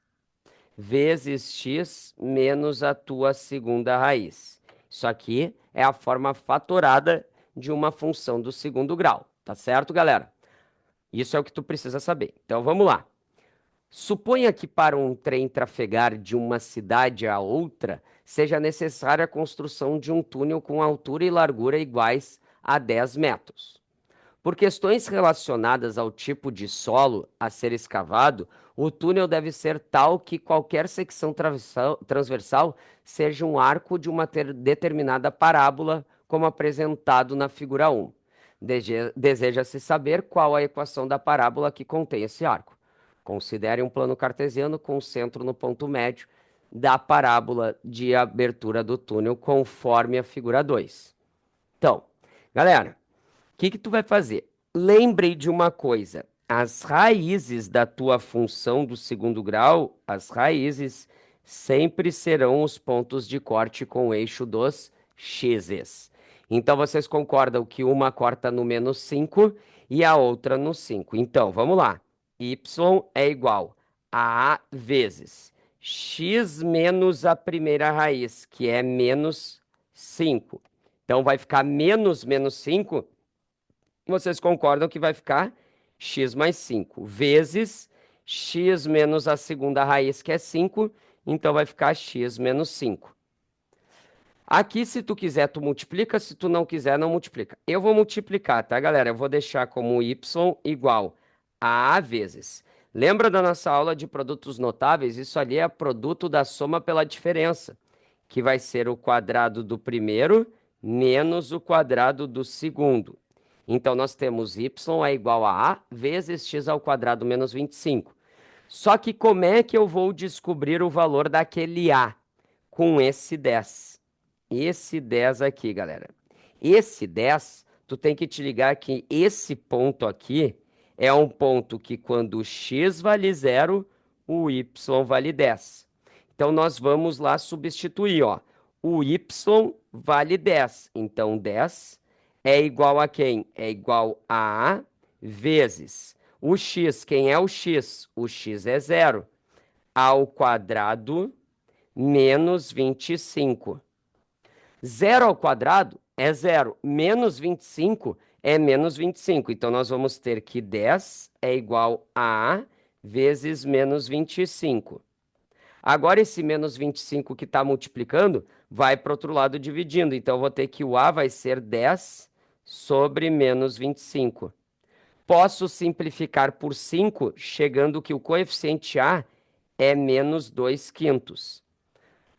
vezes x menos a tua segunda raiz. Isso aqui é a forma fatorada de uma função do segundo grau. Tá certo, galera? Isso é o que tu precisa saber. Então vamos lá. Suponha que para um trem trafegar de uma cidade a outra seja necessária a construção de um túnel com altura e largura iguais a 10 metros. Por questões relacionadas ao tipo de solo a ser escavado, o túnel deve ser tal que qualquer secção transversal seja um arco de uma determinada parábola, como apresentado na figura 1. Deseja-se saber qual a equação da parábola que contém esse arco. Considere um plano cartesiano com centro no ponto médio da parábola de abertura do túnel, conforme a figura 2. Então, galera, o que que tu vai fazer? Lembre de uma coisa: as raízes da tua função do segundo grau, as raízes sempre serão os pontos de corte com o eixo dos x's. Então vocês concordam que uma corta no menos 5 e a outra no 5. Então, vamos lá. Y é igual a A vezes x menos a primeira raiz, que é menos 5. Então vai ficar menos 5. Vocês concordam que vai ficar x mais 5 vezes x menos a segunda raiz, que é 5. Então vai ficar x menos 5. Aqui, se tu quiser, tu multiplica, se tu não quiser, não multiplica. Eu vou multiplicar, tá, galera? Eu vou deixar como y igual a A vezes. Lembra da nossa aula de produtos notáveis? Isso ali é produto da soma pela diferença, que vai ser o quadrado do primeiro menos o quadrado do segundo. Então, nós temos y é igual a A vezes x ao quadrado menos 25. Só que como é que eu vou descobrir o valor daquele A? Com esse 10. Esse 10 aqui, galera. Esse 10, tu tem que te ligar que esse ponto aqui é um ponto que quando x vale 0, o y vale 10. Então, nós vamos lá substituir, ó. O y vale 10. Então, 10 é igual a quem? É igual a A vezes o x. Quem é o x? O x é 0. Ao quadrado menos 25. 0 ao quadrado é 0. Menos 25 é menos 25. Então, nós vamos ter que 10 é igual a A vezes menos 25. Agora, esse menos 25 que está multiplicando vai para o outro lado dividindo. Então, eu vou ter que o A vai ser 10 sobre menos 25. Posso simplificar por 5, chegando que o coeficiente A é menos 2 quintos.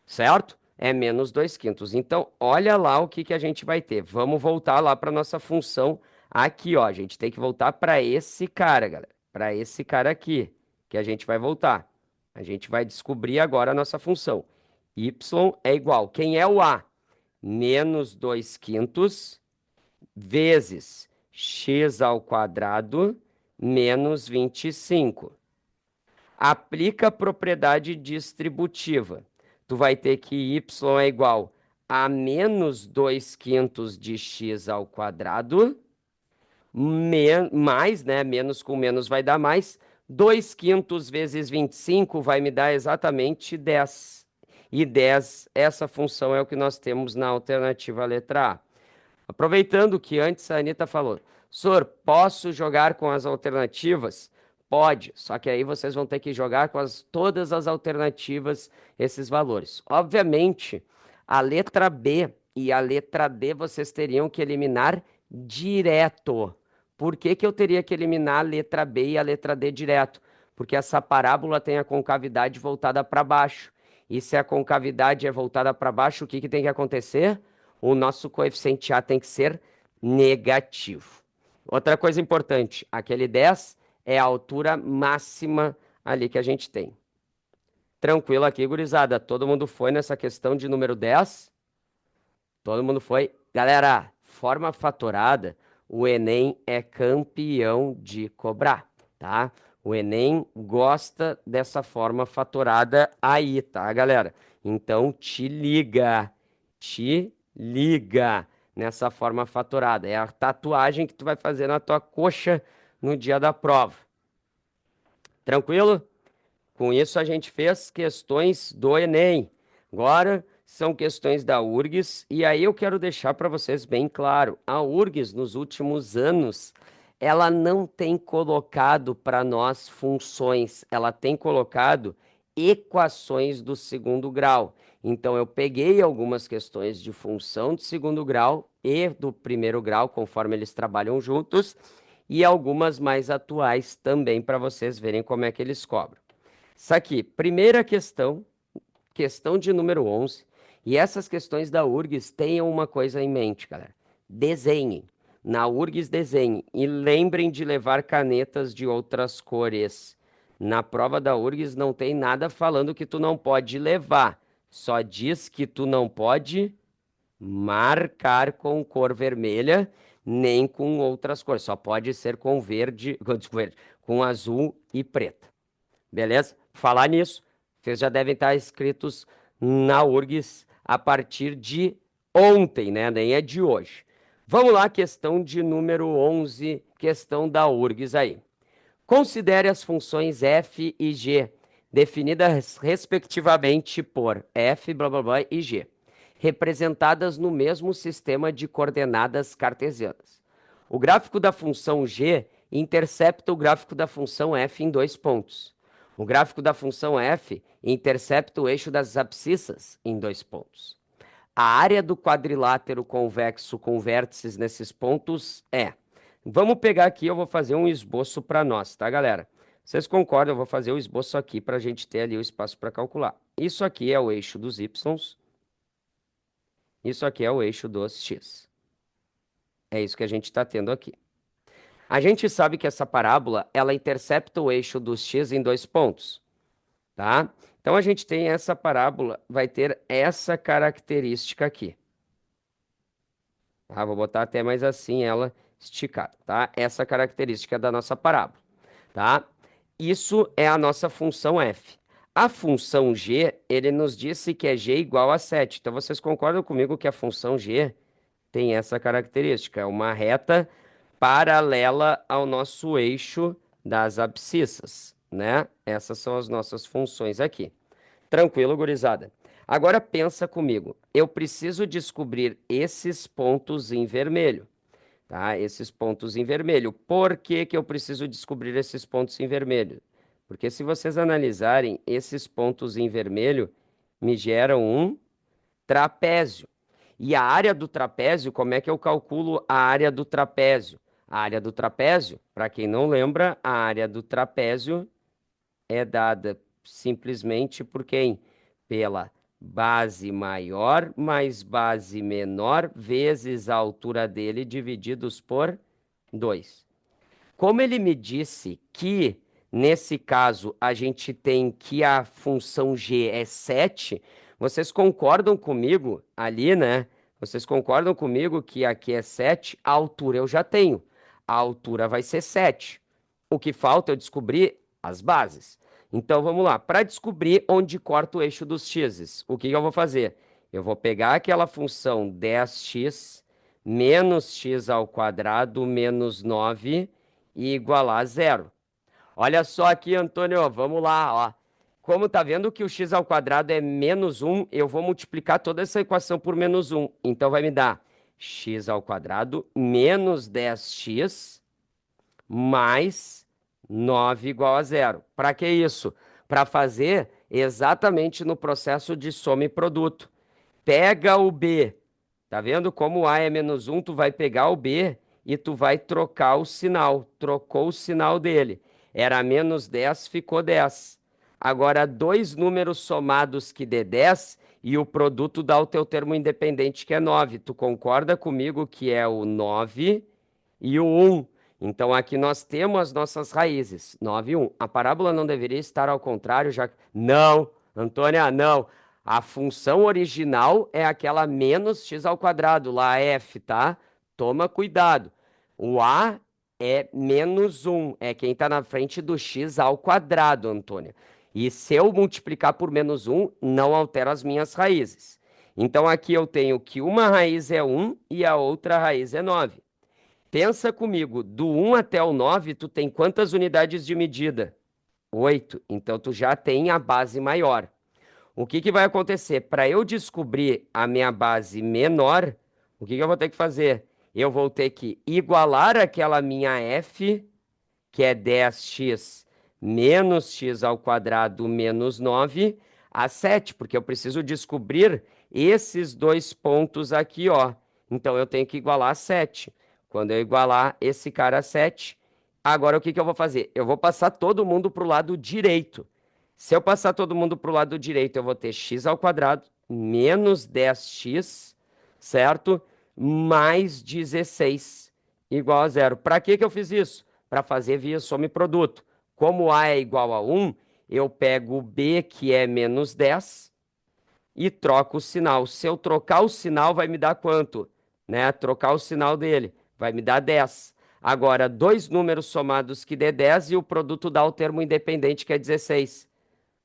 Certo? É menos 2 quintos. Então, olha lá o que a gente vai ter. Vamos voltar lá para nossa função aqui, ó. A gente tem que voltar para esse cara, galera. Para esse cara aqui, que a gente vai voltar. A gente vai descobrir agora a nossa função. Y é igual. Quem é o A? Menos 2 quintos vezes x ao quadrado menos 25. Aplica a propriedade distributiva. Tu vai ter que y é igual a menos 2 quintos de x ao quadrado, mais, né? Menos com menos vai dar mais. 2 quintos vezes 25 vai me dar exatamente 10. E 10, essa função é o que nós temos na alternativa letra A. Aproveitando que antes a Anitta falou, Sor, posso jogar com as alternativas? Pode, só que aí vocês vão ter que jogar com todas as alternativas esses valores. Obviamente, a letra B e a letra D vocês teriam que eliminar direto. Por que que eu teria que eliminar a letra B e a letra D direto? Porque essa parábola tem a concavidade voltada para baixo. E se a concavidade é voltada para baixo, o que que tem que acontecer? O nosso coeficiente A tem que ser negativo. Outra coisa importante, aquele 10 é a altura máxima ali que a gente tem. Tranquilo aqui, gurizada? Todo mundo foi nessa questão de número 10? Todo mundo foi? Galera, forma fatorada, o Enem é campeão de cobrar, tá? O Enem gosta dessa forma fatorada aí, tá, galera? Então, te liga nessa forma fatorada. É a tatuagem que tu vai fazer na tua coxa no dia da prova. Tranquilo? Com isso a gente fez questões do Enem. Agora são questões da URGS e aí eu quero deixar para vocês bem claro, a URGS nos últimos anos, ela não tem colocado para nós funções, ela tem colocado equações do segundo grau. Então eu peguei algumas questões de função de segundo grau e do primeiro grau, conforme eles trabalham juntos, e algumas mais atuais também para vocês verem como é que eles cobram. Isso aqui, primeira questão, questão de número 11. E essas questões da URGS tenham uma coisa em mente, galera. Desenhem. Na URGS, desenhem. E lembrem de levar canetas de outras cores. Na prova da URGS não tem nada falando que tu não pode levar. Só diz que tu não pode marcar com cor vermelha, nem com outras cores. Só pode ser com verde, com azul e preta. Beleza? Falar nisso, vocês já devem estar inscritos na URGS a partir de ontem, né? Nem é de hoje. Vamos lá, questão de número 11, questão da URGS aí. Considere as funções f e g, definidas respectivamente por f, blá, blá, blá, e g, representadas no mesmo sistema de coordenadas cartesianas. O gráfico da função g intercepta o gráfico da função f em 2 pontos. O gráfico da função f intercepta o eixo das abscissas em 2 pontos. A área do quadrilátero convexo com vértices nesses pontos é. Vamos pegar aqui, eu vou fazer um esboço para nós, tá, galera? Vocês concordam? Eu vou fazer o esboço aqui para a gente ter ali o espaço para calcular. Isso aqui é o eixo dos y, isso aqui é o eixo dos x. É isso que a gente está tendo aqui. A gente sabe que essa parábola, ela intercepta o eixo dos x em 2 pontos, tá? Então, a gente tem essa parábola, vai ter essa característica aqui. Tá? Vou botar até mais assim ela esticada, tá? Essa característica da nossa parábola, tá? Isso é a nossa função f. A função g, ele nos disse que é g igual a 7. Então, vocês concordam comigo que a função g tem essa característica? É uma reta paralela ao nosso eixo das abscissas, né? Essas são as nossas funções aqui. Tranquilo, gurizada? Agora pensa comigo. Eu preciso descobrir esses pontos em vermelho, tá? Esses pontos em vermelho. Por que que eu preciso descobrir esses pontos em vermelho? Porque se vocês analisarem, esses pontos em vermelho me geram um trapézio. E a área do trapézio, como é que eu calculo a área do trapézio? A área do trapézio, para quem não lembra, a área do trapézio é dada simplesmente por quem? Pela base maior mais base menor vezes a altura dele divididos por 2. Como ele me disse que, nesse caso, a gente tem que a função g é 7, vocês concordam comigo ali, né? Vocês concordam comigo que aqui é 7, a altura eu já tenho. A altura vai ser 7. O que falta é eu descobrir as bases. Então vamos lá. Para descobrir onde corta o eixo dos x's, o que eu vou fazer? Eu vou pegar aquela função 10x menos x ao quadrado menos 9 e igualar a zero. Olha só aqui, Antônio, vamos lá, ó. Como tá vendo que o x ao quadrado é menos 1, eu vou multiplicar toda essa equação por menos 1. Então vai me dar x ao quadrado menos 10x mais 9 igual a zero. Para que isso? Para fazer exatamente no processo de soma e produto. Pega o b. Tá vendo como A é menos 1? Tu vai pegar o B e tu vai trocar o sinal. Trocou o sinal dele. Era menos 10, ficou 10. Agora, dois números somados que dê 10 e o produto dá o teu termo independente, que é 9. Tu concorda comigo que é o 9 e o 1? Então, aqui nós temos as nossas raízes, 9 e 1. A parábola não deveria estar ao contrário, já... Não, Antônia, não. A função original é aquela menos x ao quadrado, lá f, tá? Toma cuidado. O a é menos 1, é quem está na frente do x ao quadrado, Antônia. E se eu multiplicar por menos 1, não altera as minhas raízes. Então aqui eu tenho que uma raiz é 1 e a outra raiz é 9. Pensa comigo, do 1 até o 9, tu tem quantas unidades de medida? 8. Então tu já tem a base maior. O que que vai acontecer? Para eu descobrir a minha base menor, o que que eu vou ter que fazer? Eu vou ter que igualar aquela minha f, que é 10x menos x ao quadrado menos 9, a 7, porque eu preciso descobrir esses dois pontos aqui, ó. Então eu tenho que igualar a 7. Quando eu igualar esse cara a 7, agora o que que eu vou fazer? Eu vou passar todo mundo para o lado direito. Se eu passar todo mundo para o lado direito, eu vou ter x ao quadrado menos 10x, certo? Mais 16 igual a zero. Para que que eu fiz isso? Para fazer via soma e produto. Como A é igual a 1, eu pego o B, que é menos 10, e troco o sinal. Se eu trocar o sinal, vai me dar quanto? Né? Trocar o sinal dele, vai me dar 10. Agora, dois números somados que dê 10 e o produto dá o termo independente, que é 16.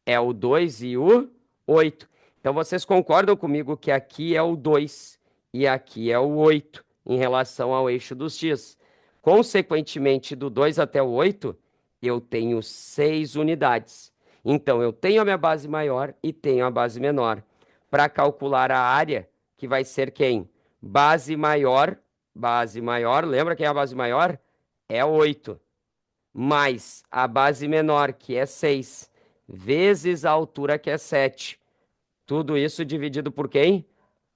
É o 2 e o 8. Então, vocês concordam comigo que aqui é o 2 e aqui é o 8 em relação ao eixo dos x. Consequentemente, do 2 até o 8, eu tenho 6 unidades. Então, eu tenho a minha base maior e tenho a base menor. Para calcular a área, que vai ser quem? Base maior, lembra quem é a base maior? É 8. Mais a base menor, que é 6, vezes a altura, que é 7. Tudo isso dividido por quem?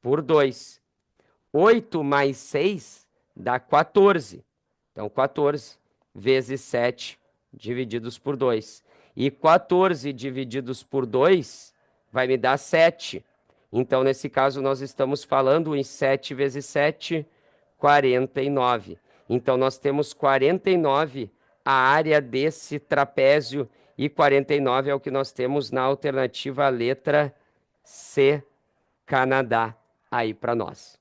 por 2. 8 mais 6 dá 14. Então, 14 vezes 7 divididos por 2. E 14 divididos por 2 vai me dar 7. Então, nesse caso, nós estamos falando em 7 vezes 7, 49. Então, nós temos 49 a área desse trapézio e 49 é o que nós temos na alternativa letra C, Canadá, aí para nós.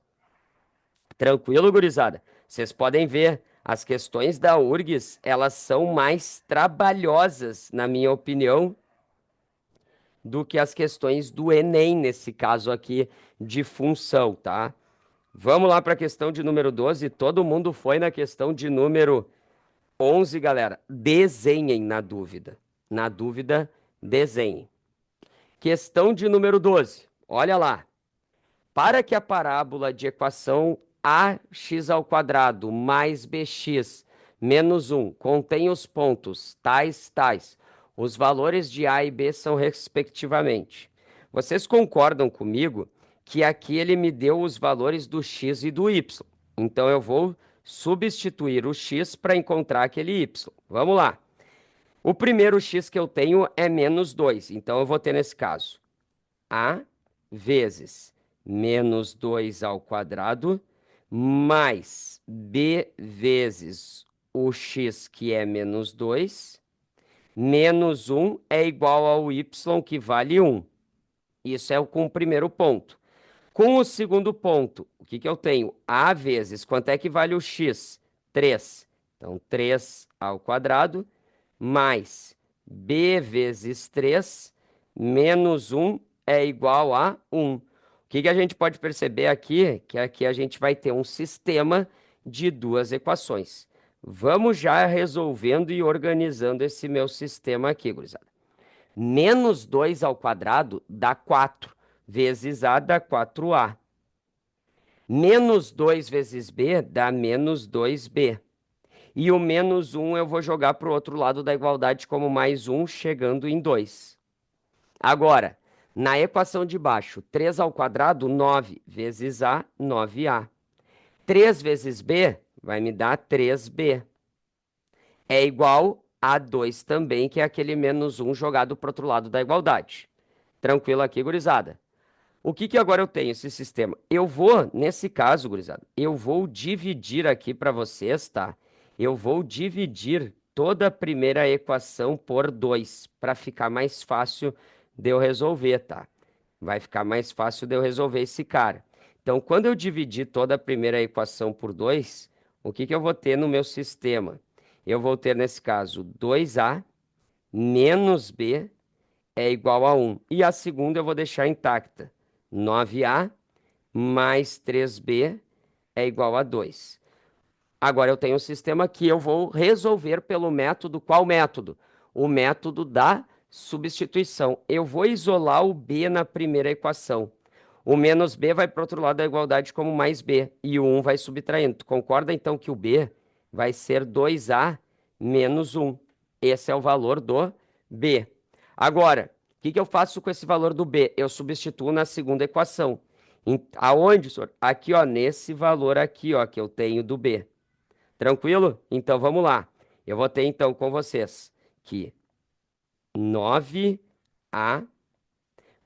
Tranquilo, gurizada? Vocês podem ver, as questões da URGS, elas são mais trabalhosas, na minha opinião, do que as questões do Enem, nesse caso aqui, de função, tá? Vamos lá para a questão de número 12. Todo mundo foi na questão de número 11, galera. Desenhem na dúvida. Na dúvida, desenhem. Questão de número 12. Olha lá. Para que a parábola de equação ax ao quadrado mais bx menos 1 contenha os pontos tais, os valores de a e b são respectivamente. Vocês concordam comigo que aqui ele me deu os valores do x e do y? Então eu vou substituir o x para encontrar aquele y. Vamos lá. O primeiro x que eu tenho é menos 2, então eu vou ter nesse caso a vezes menos 2 ao quadrado, mais b vezes o x, que é menos 2, menos 1 é igual ao y, que vale 1. Isso é com o primeiro ponto. Com o segundo ponto, o que eu tenho? A vezes, quanto é que vale o x? 3. Então, 3 ao quadrado, mais b vezes 3, menos 1 é igual a 1. O que a gente pode perceber aqui? Que aqui a gente vai ter um sistema de duas equações. Vamos já resolvendo e organizando esse meu sistema aqui, gurizada. Menos 2 ao quadrado dá 4, vezes A dá 4A. Menos 2 vezes B dá menos 2B. E o menos 1 eu vou jogar para o outro lado da igualdade como mais 1, chegando em 2. Agora, na equação de baixo, 3 ao quadrado, 9 vezes A, 9A. 3 vezes B vai me dar 3B. É igual a 2 também, que é aquele menos 1 jogado para o outro lado da igualdade. Tranquilo aqui, gurizada? O que agora eu tenho esse sistema? Eu vou, nesse caso, gurizada, eu vou dividir aqui para vocês, tá? Eu vou dividir toda a primeira equação por 2, para ficar mais fácil de eu resolver, tá? Vai ficar mais fácil de eu resolver esse cara. Então, quando eu dividir toda a primeira equação por 2, o que eu vou ter no meu sistema? Eu vou ter, nesse caso, 2A menos B é igual a 1. E a segunda eu vou deixar intacta. 9A mais 3B é igual a 2. Agora eu tenho um sistema que eu vou resolver pelo método. Qual método? O método da substituição. Eu vou isolar o B na primeira equação. O menos B vai para o outro lado da igualdade como mais B. E o 1 vai subtraindo. Tu concorda então que o B vai ser 2A menos 1. Esse é o valor do B. Agora, o que eu faço com esse valor do B? Eu substituo na segunda equação. Aonde, senhor? Aqui, ó, nesse valor aqui, ó, que eu tenho do B. Tranquilo? Então, vamos lá. Eu vou ter, então, com vocês que 9A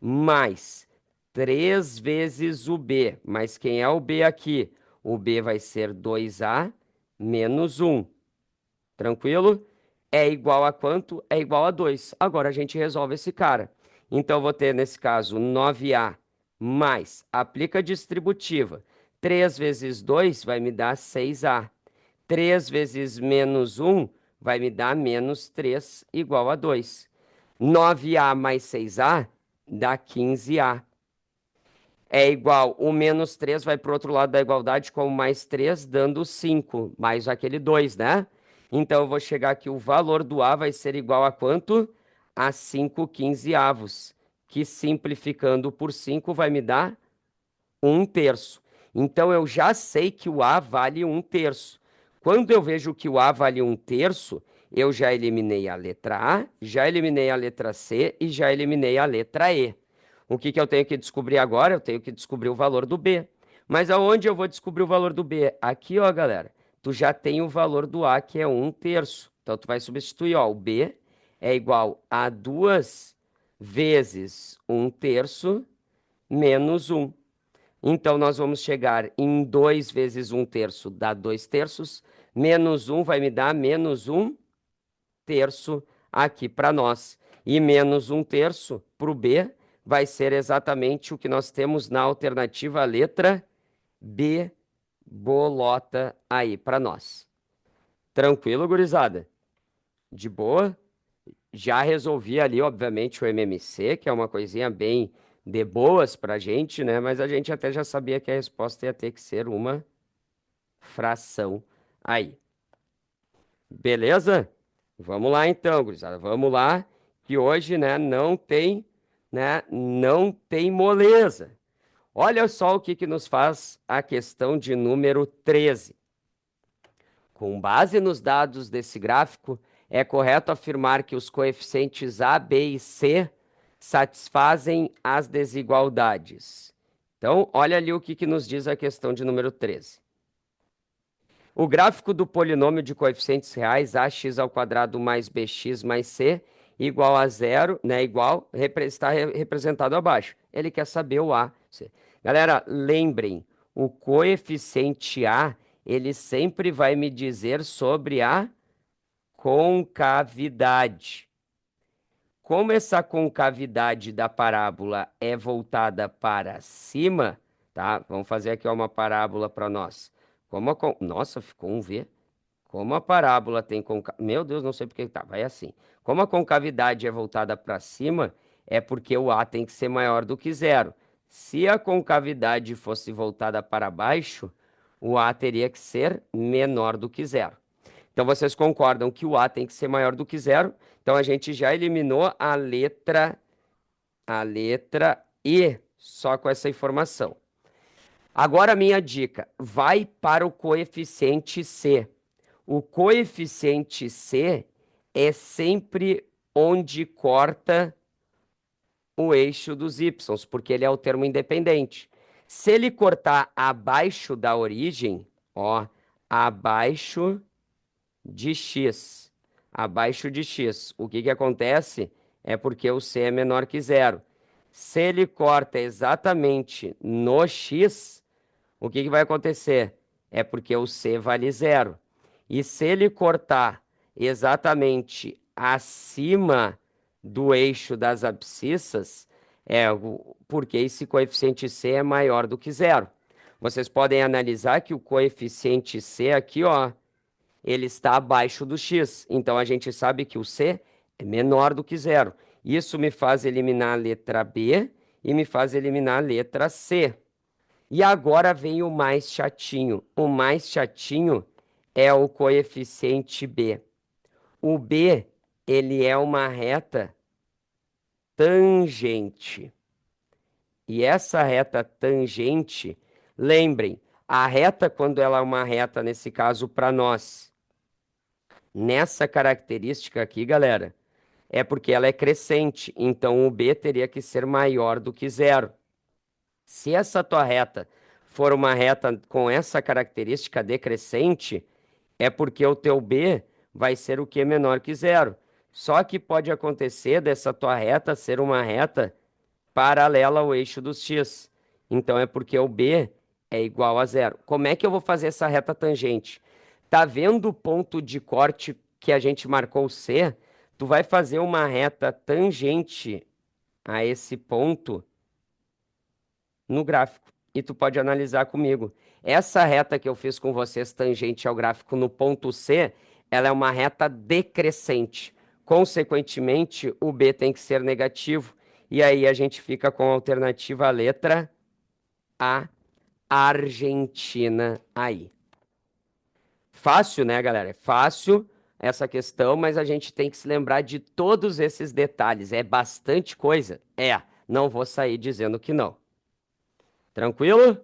mais 3 vezes o B. Mas quem é o B aqui? O B vai ser 2A menos 1. Tranquilo? É igual a quanto? É igual a 2. Agora a gente resolve esse cara. Então, eu vou ter, nesse caso, 9A mais, aplica a distributiva. 3 vezes 2 vai me dar 6A. 3 vezes menos 1 vai me dar menos 3, igual a 2. 9A mais 6A dá 15A. É igual, o menos 3 vai para o outro lado da igualdade como mais 3, dando 5, mais aquele 2, né? Então, eu vou chegar aqui, o valor do A vai ser igual a quanto? A 5 quinzeavos, que simplificando por 5 vai me dar 1/3. Então, eu já sei que o A vale 1/3. Quando eu vejo que o A vale 1/3, eu já eliminei a letra A, já eliminei a letra C e já eliminei a letra E. O que que eu tenho que descobrir agora? Eu tenho que descobrir o valor do B. Mas aonde eu vou descobrir o valor do B? Aqui, ó, galera. Tu já tem o valor do A, que é 1/3. Então, tu vai substituir, ó, o B é igual a 2 vezes 1/3 menos 1. Então, nós vamos chegar em 2 vezes 1/3 dá 2/3. Menos 1 vai me dar menos 1/3 aqui para nós. E menos 1/3 para o B vai ser exatamente o que nós temos na alternativa letra B, bolota aí para nós. Tranquilo, gurizada? De boa? Já resolvi ali, obviamente, o MMC, que é uma coisinha bem de boas pra gente, né? Mas a gente até já sabia que a resposta ia ter que ser uma fração aí. Beleza? Vamos lá então, gurizada. Vamos lá, que hoje, né, não tem moleza. Olha só o que que nos faz a questão de número 13. Com base nos dados desse gráfico, é correto afirmar que os coeficientes A, B e C satisfazem as desigualdades. Então, olha ali o que que nos diz a questão de número 13. O gráfico do polinômio de coeficientes reais ax² mais bx mais c igual a zero, né? Está representado abaixo. Ele quer saber o A. Galera, lembrem, o coeficiente A, ele sempre vai me dizer sobre a concavidade. Como essa concavidade da parábola é voltada para cima, tá? Vamos fazer aqui uma parábola para nós. Nossa, ficou um V. Como a parábola tem concavidade. Meu Deus, não sei por que tá. Vai assim. Como a concavidade é voltada para cima, é porque o A tem que ser maior do que zero. Se a concavidade fosse voltada para baixo, o A teria que ser menor do que zero. Então vocês concordam que o A tem que ser maior do que zero. Então a gente já eliminou a letra E só com essa informação. Agora a minha dica, vai para o coeficiente C. O coeficiente C é sempre onde corta o eixo dos y, porque ele é o termo independente. Se ele cortar abaixo da origem, ó, abaixo de x, abaixo de x, o que que acontece? É porque o c é menor que zero. Se ele corta exatamente no x, o que que vai acontecer? É porque o c vale zero. E se ele cortar exatamente acima do eixo das abscissas, porque esse coeficiente c é maior do que zero. Vocês podem analisar que o coeficiente c aqui, ó, ele está abaixo do x. Então a gente sabe que o c é menor do que zero. Isso me faz eliminar a letra B e me faz eliminar a letra C. E agora vem o mais chatinho. O mais chatinho é o coeficiente B. O B, ele é uma reta tangente. E essa reta tangente, lembrem, a reta, quando ela é uma reta, nesse caso para nós, nessa característica aqui, galera, é porque ela é crescente. Então o B teria que ser maior do que zero. Se essa tua reta for uma reta com essa característica decrescente, é porque o teu B vai ser o que menor que zero. Só que pode acontecer dessa tua reta ser uma reta paralela ao eixo dos x. Então é porque o B é igual a zero. Como é que eu vou fazer essa reta tangente? Tá vendo o ponto de corte que a gente marcou C? Tu vai fazer uma reta tangente a esse ponto no gráfico. E tu pode analisar comigo. Essa reta que eu fiz com vocês, tangente ao gráfico no ponto C, ela é uma reta decrescente. Consequentemente, o B tem que ser negativo. E aí a gente fica com a alternativa letra A, Argentina aí. Fácil, né, galera? É fácil essa questão, mas a gente tem que se lembrar de todos esses detalhes. É bastante coisa? É, não vou sair dizendo que não. Tranquilo?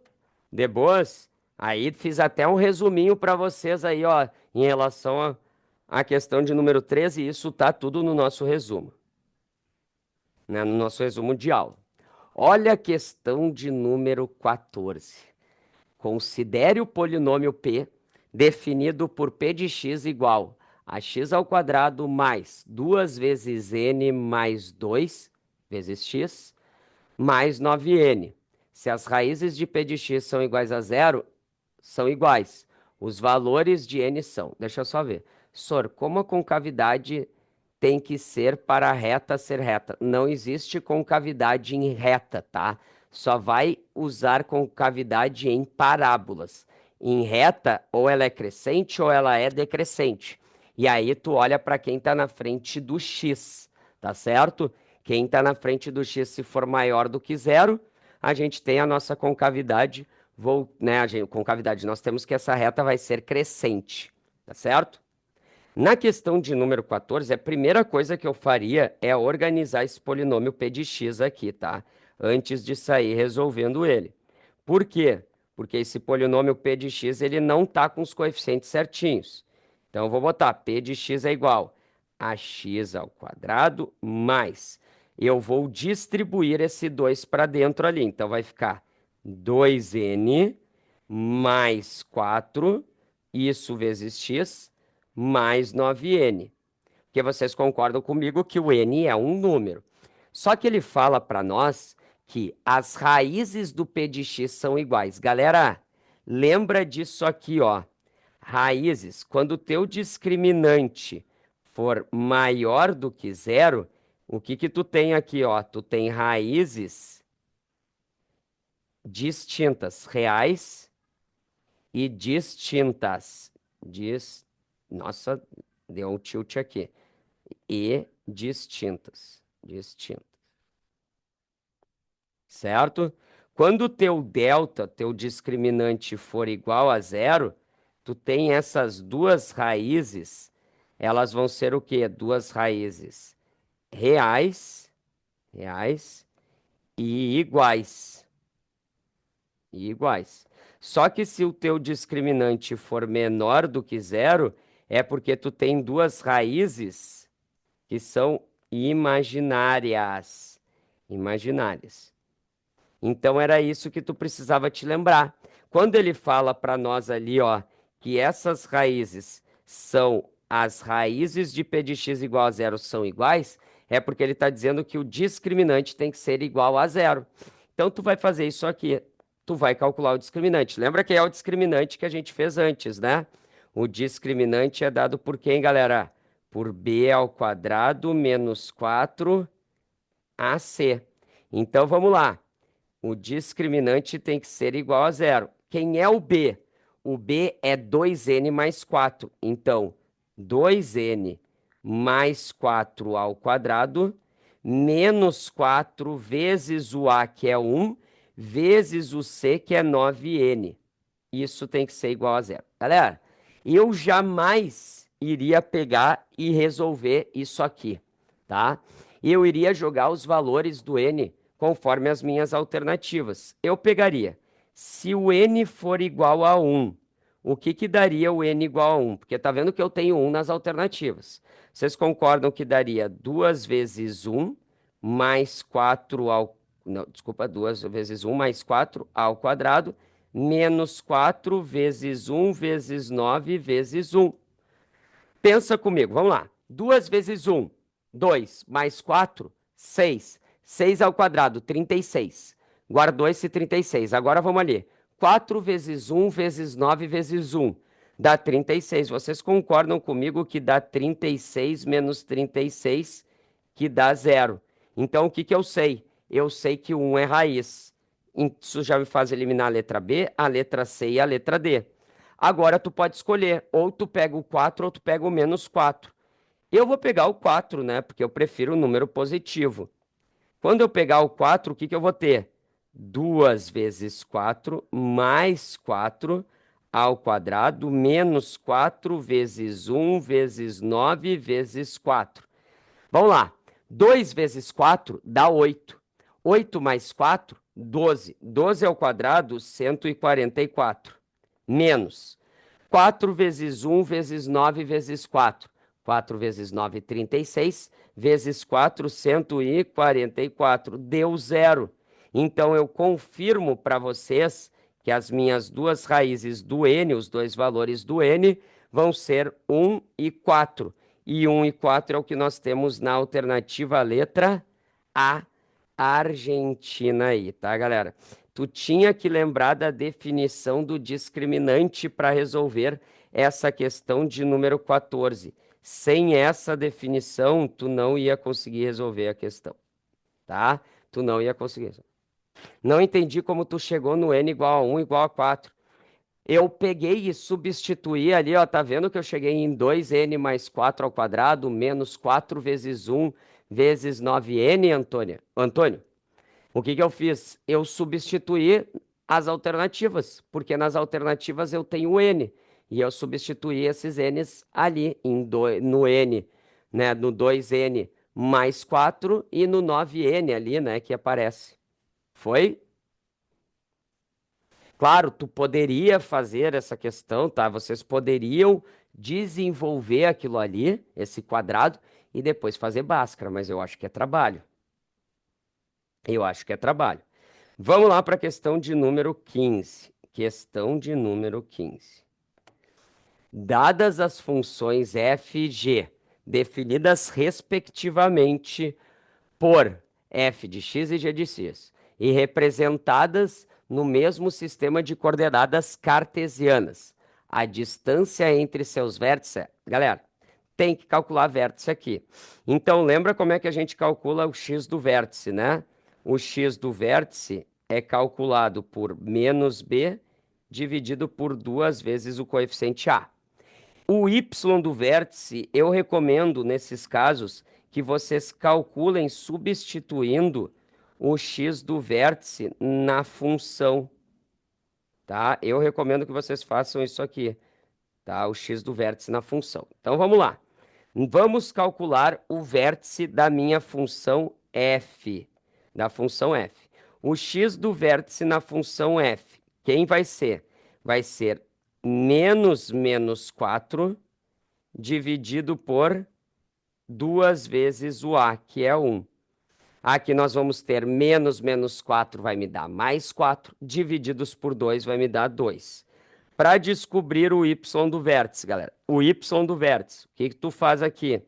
De boas? Aí fiz até um resuminho para vocês aí, ó, em relação à questão de número 13, e isso tá tudo no nosso resumo, né? No nosso resumo de aula. Olha a questão de número 14. Considere o polinômio P definido por P de x igual a x ao quadrado mais 2 vezes n mais 2 vezes x mais 9n. Se as raízes de P de x são iguais a zero, são iguais. Os valores de n são. Deixa eu só ver. Sor, como a concavidade tem que ser para a reta ser reta? Não existe concavidade em reta, tá? Só vai usar concavidade em parábolas. Em reta, ou ela é crescente ou ela é decrescente. E aí tu olha para quem está na frente do x, tá certo? Quem está na frente do x, se for maior do que zero, a gente tem a nossa concavidade, concavidade, nós temos que essa reta vai ser crescente, tá certo? Na questão de número 14, a primeira coisa que eu faria é organizar esse polinômio P de x aqui, tá? Antes de sair resolvendo ele. Por quê? Porque esse polinômio P de x, ele não tá com os coeficientes certinhos. Então, eu vou botar P de x é igual a x ao quadrado mais. Eu vou distribuir esse 2 para dentro ali. Então, vai ficar 2n mais 4, isso vezes x, mais 9n. Porque vocês concordam comigo que o n é um número. Só que ele fala para nós que as raízes do p de x são iguais. Galera, lembra disso aqui, ó. Raízes, quando o teu discriminante for maior do que zero, o que que tu tem aqui, ó? Tu tem raízes distintas, reais e distintas. Nossa, deu um tilt aqui. E distintas. Distintas. Certo? Quando o teu delta, teu discriminante, for igual a zero, tu tem essas duas raízes, elas vão ser o quê? Duas raízes reais e iguais. E iguais. Só que se o teu discriminante for menor do que zero, é porque tu tem duas raízes que são imaginárias. Imaginárias. Então era isso que tu precisava te lembrar. Quando ele fala para nós ali, ó, que essas raízes são as raízes de p de x igual a zero são iguais, é porque ele está dizendo que o discriminante tem que ser igual a zero. Então tu vai fazer isso aqui. Tu vai calcular o discriminante. Lembra que é o discriminante que a gente fez antes, né? O discriminante é dado por quem, galera? Por b ao quadrado menos 4ac. Então vamos lá. O discriminante tem que ser igual a zero. Quem é o b? O b é 2n mais 4. Então, 2n mais 4 ao quadrado, menos 4 vezes o a, que é 1, vezes o c, que é 9n. Isso tem que ser igual a zero. Galera, eu jamais iria pegar e resolver isso aqui, tá? Eu iria jogar os valores do n conforme as minhas alternativas. Eu pegaria, se o n for igual a 1, o que que daria o n igual a 1? Porque tá vendo que eu tenho 1 nas alternativas. Vocês concordam que daria 2 vezes 1 mais 4 ao... Não, desculpa, 2 vezes 1 mais 4 ao quadrado, menos 4 vezes 1 vezes 9 vezes 1. Pensa comigo, vamos lá. 2 vezes 1, 2, mais 4, 6. 6 ao quadrado, 36. Guardou esse 36. Agora vamos ali. 4 vezes 1 vezes 9 vezes 1. Dá 36. Vocês concordam comigo que dá 36 menos 36, que dá 0. Então, o que que eu sei? Eu sei que o 1 é raiz. Isso já me faz eliminar a letra B, a letra C e a letra D. Agora tu pode escolher, ou tu pega o 4 ou tu pega o menos 4. Eu vou pegar o 4, né? Porque eu prefiro o número positivo. Quando eu pegar o 4, o que que eu vou ter? 2 vezes 4 mais 4 ao quadrado menos 4 vezes 1 vezes 9 vezes 4. Vamos lá. 2 vezes 4 dá 8. 8 mais 4, 12. 12 ao quadrado, 144. Menos 4 vezes 1 vezes 9 vezes 4. 4 vezes 9, 36. Vezes 4, 144. Deu 0. Então, eu confirmo para vocês que as minhas duas raízes do n, os dois valores do n, vão ser 1 e 4. E 1 e 4 é o que nós temos na alternativa letra A, Argentina aí, tá, galera? Tu tinha que lembrar da definição do discriminante para resolver essa questão de número 14. Sem essa definição, tu não ia conseguir resolver a questão, tá? Tu não ia conseguir. Não entendi como tu chegou no n igual a 1 igual a 4. Eu peguei e substituí ali, ó, tá vendo que eu cheguei em 2n mais 4 ao quadrado, menos 4 vezes 1 vezes 9n, Antônio, o que que eu fiz? Eu substituí as alternativas, porque nas alternativas eu tenho n, e eu substituí esses n's ali no n, né, no 2n mais 4 e no 9n ali, né, que aparece. Foi? Claro, tu poderia fazer essa questão, tá? Vocês poderiam desenvolver aquilo ali, esse quadrado, e depois fazer Bhaskara, mas eu acho que é trabalho. Eu acho que é trabalho. Vamos lá para a questão de número 15. Questão de número 15. Dadas as funções f e g, definidas respectivamente por f de x e g de x, e representadas no mesmo sistema de coordenadas cartesianas, a distância entre seus vértices, galera, tem que calcular vértice aqui. Então, lembra como é que a gente calcula o x do vértice, né? O x do vértice é calculado por menos b dividido por 2 vezes o coeficiente a. O y do vértice, eu recomendo, nesses casos, que vocês calculem substituindo o x do vértice na função, tá? Eu recomendo que vocês façam isso aqui, tá? O x do vértice na função. Então, vamos lá. Vamos calcular o vértice da minha função f, da função f. O x do vértice na função f, quem vai ser? Vai ser menos 4 dividido por 2 vezes o a, que é 1. Aqui nós vamos ter menos 4 vai me dar mais 4, divididos por 2 vai me dar 2. Para descobrir o y do vértice, galera, o y do vértice, o que que tu faz aqui?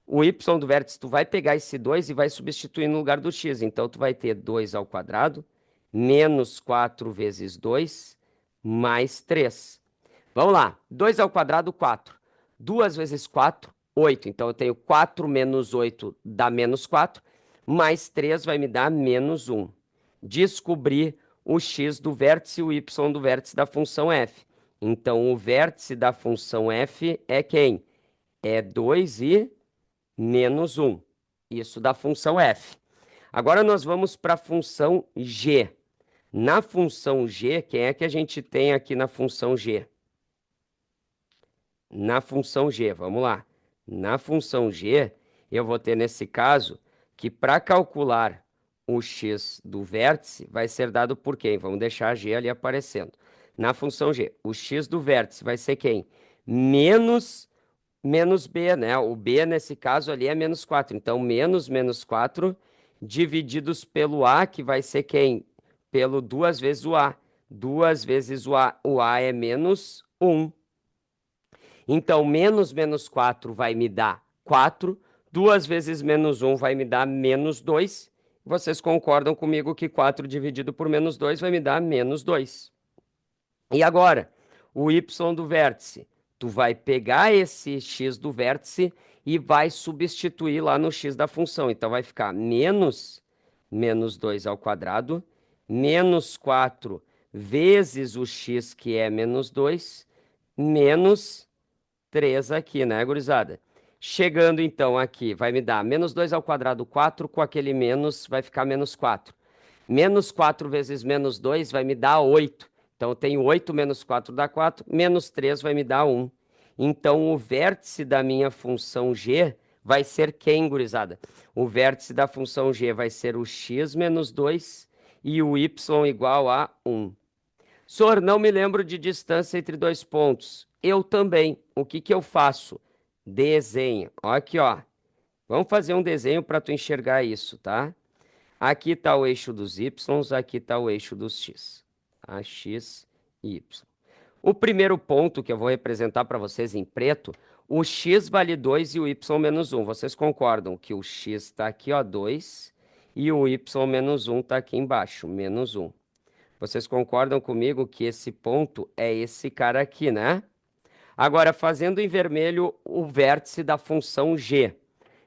O y do vértice, tu vai pegar esse 2 e vai substituir no lugar do x. Então, tu vai ter 2 ao quadrado, menos 4 vezes 2, mais 3. Vamos lá, 2 ao quadrado, 4. 2 vezes 4, 8. Então, eu tenho 4 menos 8 dá menos 4, mais 3 vai me dar menos 1. Descobrir o x do vértice e o y do vértice da função f. Então, o vértice da função f é quem? É 2 e menos 1. Isso da função f. Agora, nós vamos para a função g. Na função g, quem é que a gente tem aqui na função g? Na função g, vamos lá. Na função g, eu vou ter nesse caso que para calcular o x do vértice vai ser dado por quem? Vamos deixar a g ali aparecendo. Na função g, o x do vértice vai ser quem? Menos b, né? O b nesse caso ali é menos 4. Então, menos 4 divididos pelo a, que vai ser quem? Pelo 2 vezes o a. 2 vezes o a é menos 1. Então, menos 4 vai me dar 4. 2 vezes menos 1 vai me dar menos 2. Vocês concordam comigo que 4 dividido por menos 2 vai me dar menos 2. E agora, o y do vértice. Tu vai pegar esse x do vértice e vai substituir lá no x da função. Então, vai ficar menos 2 ao quadrado, menos 4 vezes o x, que é menos 2, menos 3 aqui, né, gurizada? Chegando, então, aqui, vai me dar menos 2 ao quadrado, 4, com aquele menos, vai ficar menos 4. Menos 4 vezes menos 2 vai me dar 8. Então, eu tenho 8 menos 4 dá 4, menos 3 vai me dar 1. Então, o vértice da minha função g vai ser quem, gurizada? O vértice da função g vai ser o x menos 2 e o y igual a 1. Senhor, não me lembro de distância entre dois pontos. Eu também. O que que eu faço? Desenho. Ó aqui, ó. Vamos fazer um desenho para tu enxergar isso, tá? Aqui está o eixo dos y, aqui está o eixo dos x. Tá? X e y. O primeiro ponto que eu vou representar para vocês em preto, o x vale 2 e o y menos 1. Vocês concordam que o x está aqui, ó, 2, e o y menos 1 está aqui embaixo, menos 1. Vocês concordam comigo que esse ponto é esse cara aqui, né? Agora, fazendo em vermelho o vértice da função g.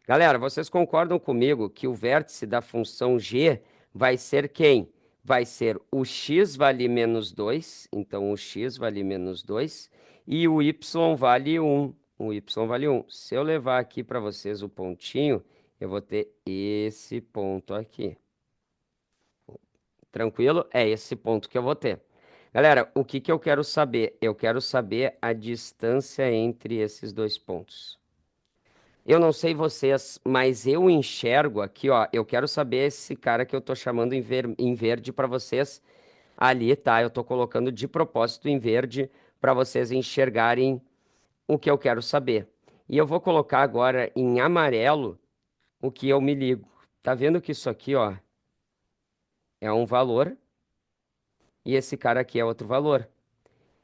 Galera, vocês concordam comigo que o vértice da função g vai ser quem? Vai ser o x vale menos 2, então o x vale menos 2, e o y vale 1. O y vale 1. Se eu levar aqui para vocês o pontinho, eu vou ter esse ponto aqui. Tranquilo? É esse ponto que eu vou ter. Galera, o que que eu quero saber? Eu quero saber a distância entre esses dois pontos. Eu não sei vocês, mas eu enxergo aqui, ó. Eu quero saber esse cara que eu tô chamando em verde para vocês ali, tá? Eu tô colocando de propósito em verde para vocês enxergarem o que eu quero saber. E eu vou colocar agora em amarelo o que eu me ligo. Tá vendo que isso aqui, ó, é um valor e esse cara aqui é outro valor.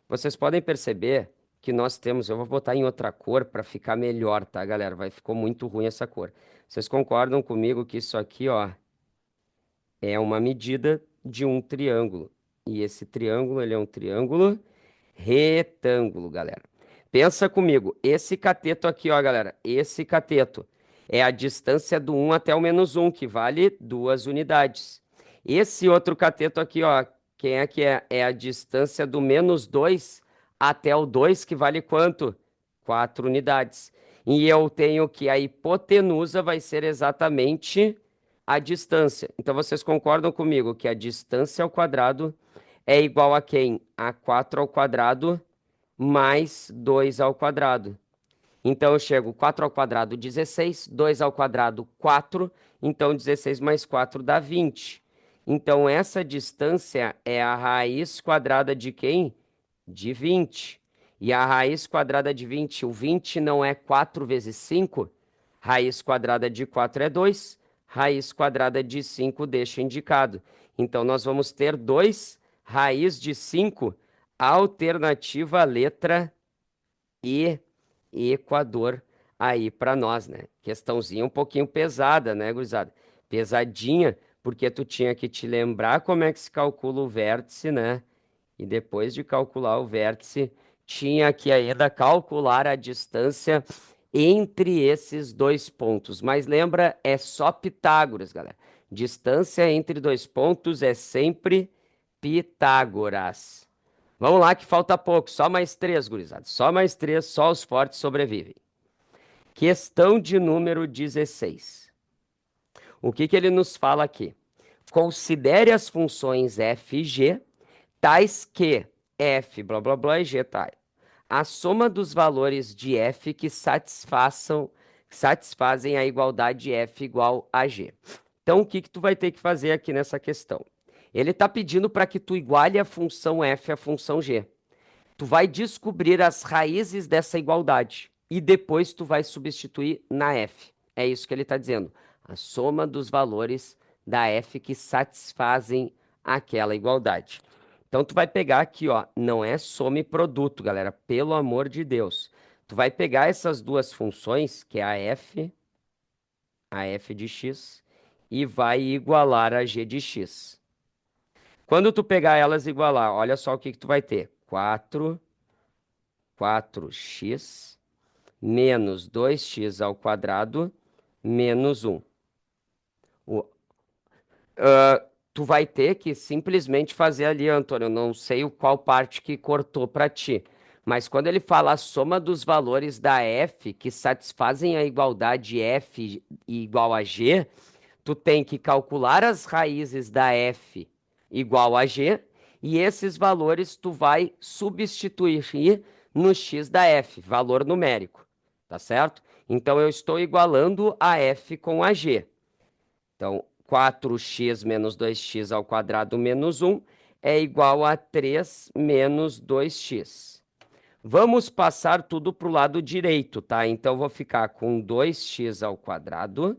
Vocês podem perceber que nós temos, eu vou botar em outra cor para ficar melhor, tá, galera? Ficou muito ruim essa cor. Vocês concordam comigo que isso aqui, ó, é uma medida de um triângulo. E esse triângulo, ele é um triângulo retângulo, galera. Pensa comigo, esse cateto aqui, ó, galera, esse cateto é a distância do 1 até o menos 1, que vale 2 unidades. Esse outro cateto aqui, ó, quem é que é? É a distância do menos 2 até o 2, que vale quanto? 4 unidades. E eu tenho que a hipotenusa vai ser exatamente a distância. Então, vocês concordam comigo que a distância ao quadrado é igual a quem? A 4 ao quadrado mais 2 ao quadrado. Então, eu chego 4 ao quadrado, 16, 2 ao quadrado, 4. Então, 16 mais 4 dá 20. Então, essa distância é a raiz quadrada de quem? De 20. E a raiz quadrada de 20, o 20 não é 4 vezes 5? Raiz quadrada de 4 é 2. Raiz quadrada de 5 deixa indicado. Então, nós vamos ter 2 raiz de 5, alternativa letra E, Equador, aí para nós, né? Questãozinha um pouquinho pesada, né, gurizada? Pesadinha, porque tu tinha que te lembrar como é que se calcula o vértice, né? E depois de calcular o vértice, tinha que ainda calcular a distância entre esses dois pontos. Mas lembra, é só Pitágoras, galera. Distância entre dois pontos é sempre Pitágoras. Vamos lá que falta pouco, só mais 3, gurizada. Só mais 3, só os fortes sobrevivem. Questão de número 16. O que que ele nos fala aqui? Considere as funções f e g tais que f, blá, blá, blá, e g, tá? A soma dos valores de f que satisfazem a igualdade f igual a g. Então, o que que tu vai ter que fazer aqui nessa questão? Ele está pedindo para que tu iguale a função f à função g. Tu vai descobrir as raízes dessa igualdade e depois tu vai substituir na f. É isso que ele está dizendo. A soma dos valores da f que satisfazem aquela igualdade. Então, tu vai pegar aqui, ó, não é soma e produto, galera, pelo amor de Deus. Tu vai pegar essas duas funções, que é a f de x, e vai igualar a g de x. Quando tu pegar elas e igualar, olha só o que que tu vai ter. 4x menos 2x ao quadrado menos 1. Tu vai ter que simplesmente fazer ali, Antônio. Eu não sei qual parte que cortou para ti. Mas quando ele fala a soma dos valores da f que satisfazem a igualdade f igual a g, tu tem que calcular as raízes da f igual a g e esses valores tu vai substituir no x da f, valor numérico, tá certo? Então eu estou igualando a f com a g. Então, 4x menos 2x ao quadrado menos 1 é igual a 3 menos 2x. Vamos passar tudo para o lado direito, tá? Então, vou ficar com 2x ao quadrado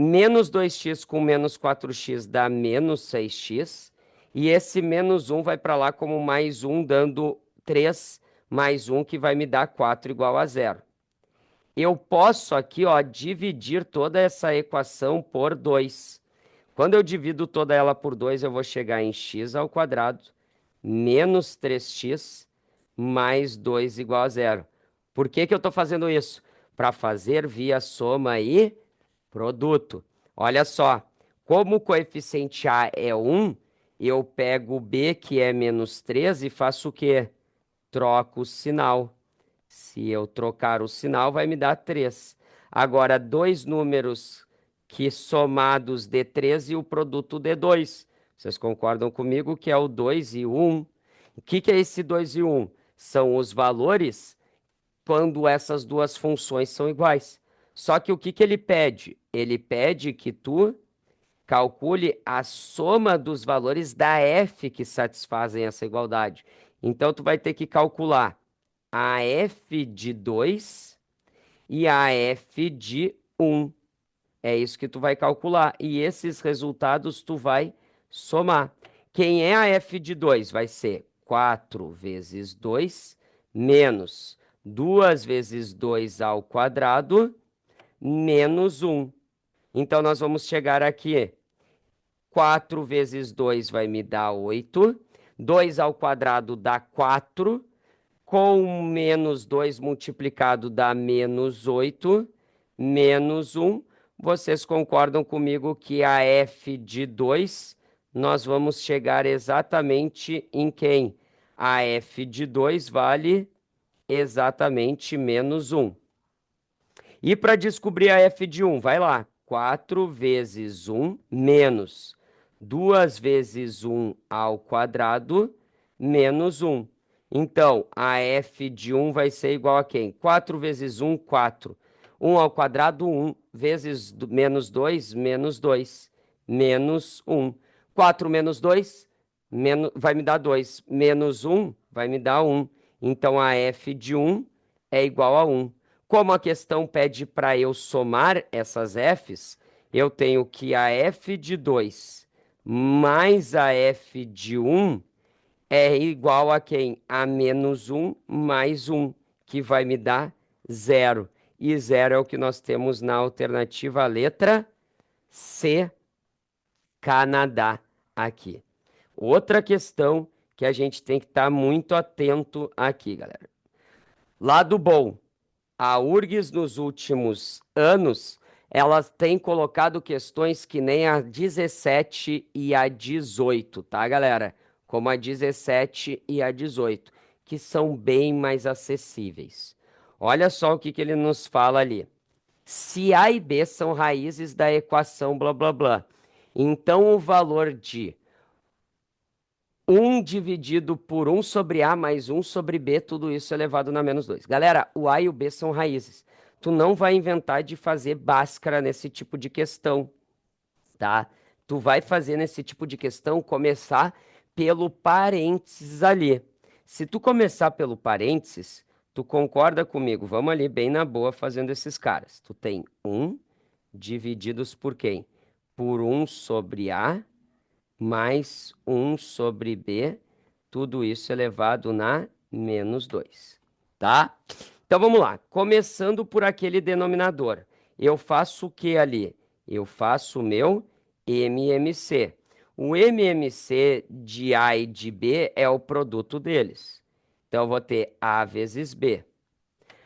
Menos 2x com menos 4x dá menos 6x. E esse menos 1 vai para lá como mais 1, dando 3 mais 1, que vai me dar 4 igual a zero. Eu posso aqui, ó, dividir toda essa equação por 2. Quando eu divido toda ela por 2, eu vou chegar em x ao quadrado menos 3x mais 2 igual a zero. Por que que eu estou fazendo isso? Para fazer via soma e produto. Olha só, como o coeficiente A é 1, eu pego o B, que é menos 3, e faço o quê? Troco o sinal. Se eu trocar o sinal, vai me dar 3. Agora, dois números que somados dê 3 e o produto dê 2. Vocês concordam comigo que é o 2 e o 1? O que que é esse 2 e 1? São os valores quando essas duas funções são iguais. Só que o que que ele pede? Ele pede que tu calcule a soma dos valores da f que satisfazem essa igualdade. Então, tu vai ter que calcular a f de 2 e a f de 1. É isso que tu vai calcular. E esses resultados tu vai somar. Quem é a f de 2? Vai ser 4 vezes 2 menos 2 vezes 2 ao quadrado menos 1. Então, nós vamos chegar aqui. 4 vezes 2 vai me dar 8. 2 ao quadrado dá 4. Com menos 2 multiplicado dá menos 8. Menos 1. Vocês concordam comigo que a f de 2, nós vamos chegar exatamente em quem? A f de 2 vale exatamente menos 1. E para descobrir a f de 1, vai lá. 4 vezes 1 menos 2 vezes 1 ao quadrado menos 1. Então, a f de 1 vai ser igual a quem? 4 vezes 1, 4. 1 ao quadrado, 1. Vezes menos 2, menos 2. Menos 1. 4 menos 2 vai me dar 2. Menos 1 vai me dar 1. Então, a f de 1 é igual a 1. Como a questão pede para eu somar essas f's, eu tenho que a f de 2 mais a f de 1 é igual a quem? A menos 1 mais 1, que vai me dar 0. E 0 é o que nós temos na alternativa letra C, Canadá, aqui. Outra questão que a gente tem que estar muito atento aqui, galera. Lado bom. A URGS, nos últimos anos, elas têm colocado questões que nem a 17 e a 18, tá, galera? Como a 17 e a 18, que são bem mais acessíveis. Olha só o que que ele nos fala ali. Se A e B são raízes da equação blá blá blá, então o valor de 1 dividido por 1 sobre A mais 1 sobre B, tudo isso elevado na menos 2. Galera, o A e o B são raízes. Tu não vai inventar de fazer Bhaskara nesse tipo de questão, tá? Tu vai fazer nesse tipo de questão começar pelo parênteses ali. Se tu começar pelo parênteses, tu concorda comigo? Vamos ali bem na boa fazendo esses caras. Tu tem 1 divididos por quem? Por 1 sobre A mais 1 sobre B, tudo isso elevado na menos 2, tá? Então vamos lá, começando por aquele denominador. Eu faço o que ali? Eu faço o meu MMC. O MMC de A e de B é o produto deles. Então eu vou ter A vezes B.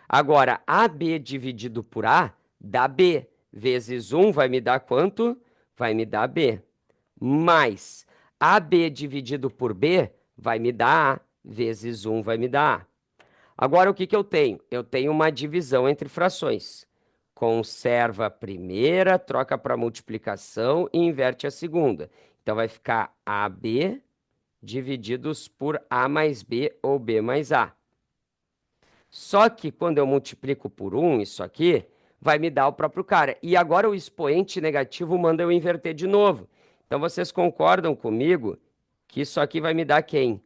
Agora, AB dividido por A dá B. Vezes 1 vai me dar quanto? Vai me dar B. Mais AB dividido por B vai me dar A. Vezes 1 vai me dar A. Agora, o que que eu tenho? Eu tenho uma divisão entre frações. Conserva a primeira, troca para multiplicação e inverte a segunda. Então, vai ficar AB divididos por A mais B ou B mais A. Só que quando eu multiplico por 1, isso aqui, vai me dar o próprio cara. E agora o expoente negativo manda eu inverter de novo. Então, vocês concordam comigo que isso aqui vai me dar quem?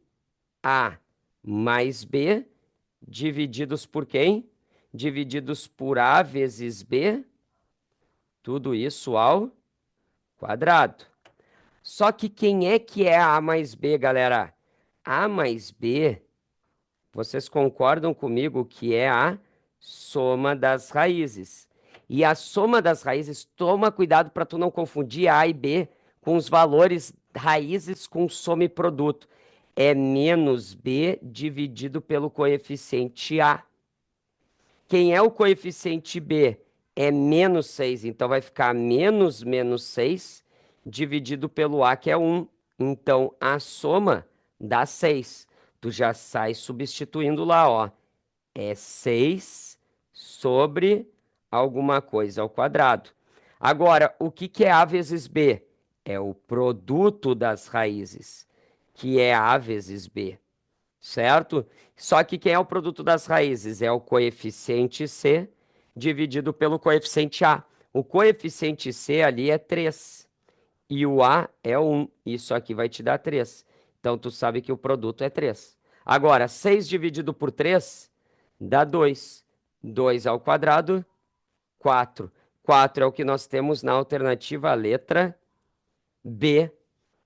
A mais B divididos por quem? Divididos por A vezes B. Tudo isso ao quadrado. Só que é A mais B, galera? A mais B, vocês concordam comigo que é a soma das raízes. E a soma das raízes, toma cuidado para tu não confundir A e B com os valores raízes com soma e produto. É menos B dividido pelo coeficiente A. Quem é o coeficiente B? É menos 6, então vai ficar menos 6 dividido pelo A, que é 1. Então, a soma dá 6. Tu já sai substituindo lá, ó. É 6 sobre alguma coisa ao quadrado. Agora, o que que é A vezes B? É o produto das raízes, que é A vezes B, certo? Só que quem é o produto das raízes? É o coeficiente C dividido pelo coeficiente A. O coeficiente C ali é 3 e o A é 1. Isso aqui vai te dar 3. Então, tu sabe que o produto é 3. Agora, 6 dividido por 3 dá 2. 2 ao quadrado, 4. 4 é o que nós temos na alternativa letra B,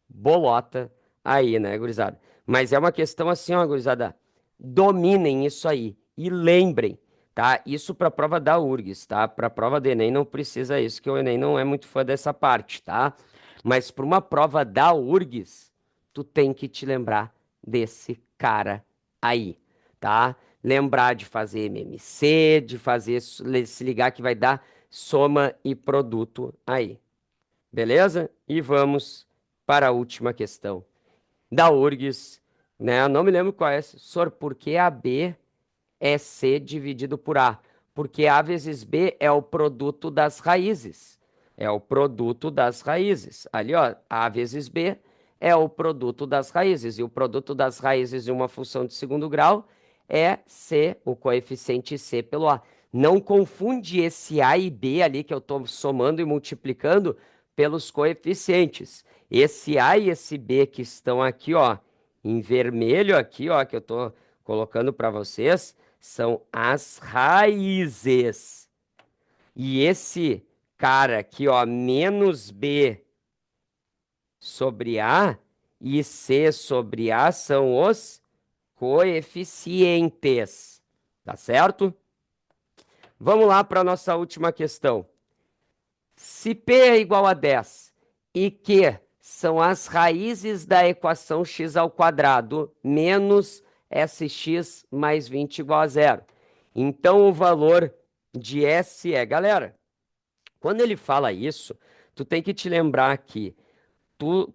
bolota aí, né, gurizada? Mas é uma questão assim, ó, gurizada. Dominem isso aí e lembrem, tá? Isso para prova da URGS, tá? Para prova do Enem não precisa isso, que o Enem não é muito fã dessa parte, tá? Mas para uma prova da URGS, tu tem que te lembrar desse cara aí, tá? Lembrar de fazer MMC, de fazer se ligar que vai dar soma e produto aí. Beleza? E vamos para a última questão da URGS, né? Eu não me lembro qual é. Sor, por que AB é C dividido por A? Porque A vezes B é o produto das raízes. É o produto das raízes. Ali, ó, A vezes B é o produto das raízes. E o produto das raízes de uma função de segundo grau é C, o coeficiente C pelo A. Não confunde esse A e B ali que eu estou somando e multiplicando pelos coeficientes. Esse A e esse B que estão aqui, ó, em vermelho aqui, ó, que eu estou colocando para vocês, são as raízes. E esse cara aqui, ó, menos B sobre A e C sobre A são os coeficientes. Tá certo? Vamos lá para a nossa última questão. Se P é igual a 10 e Q são as raízes da equação x ao quadrado menos sx mais 20 igual a zero. Então, o valor de S é... Galera, quando ele fala isso, tu tem que te lembrar que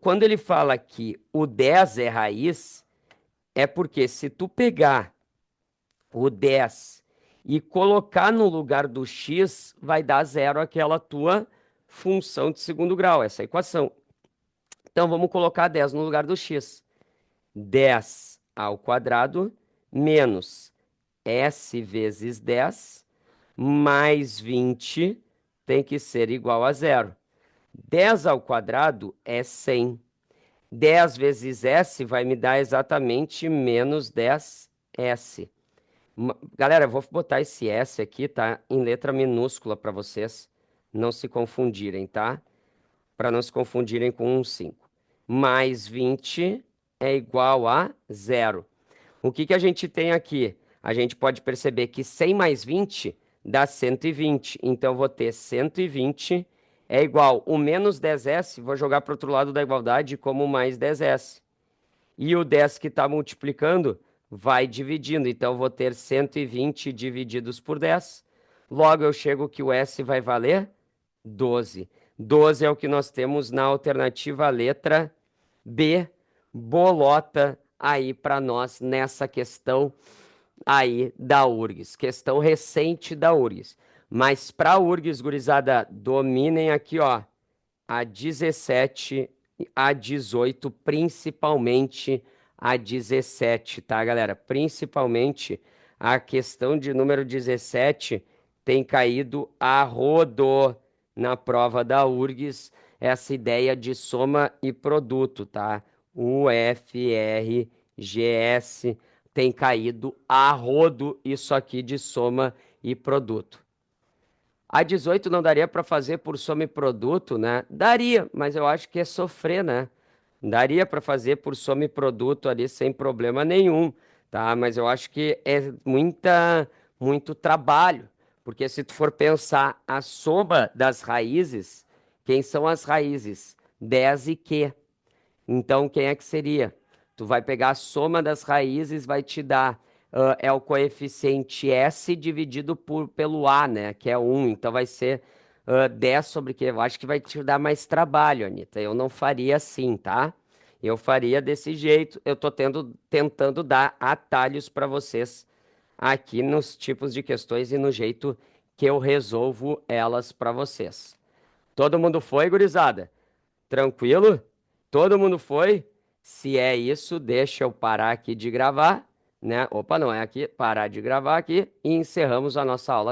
quando ele fala que o 10 é raiz, é porque se tu pegar o 10 e colocar no lugar do x, vai dar zero aquela tua função de segundo grau, essa equação. Então, vamos colocar 10 no lugar do x. 10 ao quadrado menos s vezes 10 mais 20 tem que ser igual a zero. 10 ao quadrado é 100. 10 vezes s vai me dar exatamente menos 10s. Galera, eu vou botar esse S aqui, tá? Em letra minúscula para vocês não se confundirem, tá? Para não se confundirem com um 5. Mais 20 é igual a zero. O que que a gente tem aqui? A gente pode perceber que 100 mais 20 dá 120. Então, eu vou ter 120 é igual o menos 10s, vou jogar para o outro lado da igualdade como mais 10s. E o 10 que está multiplicando vai dividindo. Então, eu vou ter 120 divididos por 10. Logo, eu chego que o S vai valer 12. 12 é o que nós temos na alternativa letra B, bolota aí para nós nessa questão aí da URGS. Questão recente da URGS. Mas para a URGS, gurizada, dominem aqui, ó, a 17, a 18, principalmente a 17, tá, galera? Principalmente a questão de número 17 tem caído a rodo na prova da URGS, essa ideia de soma e produto, tá? O FRGS tem caído a rodo isso aqui de soma e produto. A 18 não daria para fazer por soma e produto, né? Daria, mas eu acho que é sofrer, né? Daria para fazer por soma e produto ali sem problema nenhum, tá? Mas eu acho que é muito trabalho, porque se tu for pensar a soma das raízes, quem são as raízes? 10 e Q. Então, quem é que seria? Tu vai pegar a soma das raízes, vai te dar, é o coeficiente S dividido pelo A, né? Que é 1. Então, vai ser 10 sobre Q. Eu acho que vai te dar mais trabalho, Anitta. Eu não faria assim, tá? Eu faria desse jeito. Eu tô tentando dar atalhos para vocês aqui nos tipos de questões e no jeito que eu resolvo elas para vocês. Todo mundo foi, gurizada? Tranquilo? Todo mundo foi? Se é isso, deixa eu parar aqui de gravar, né? Opa, não é aqui. Parar de gravar aqui e encerramos a nossa aula.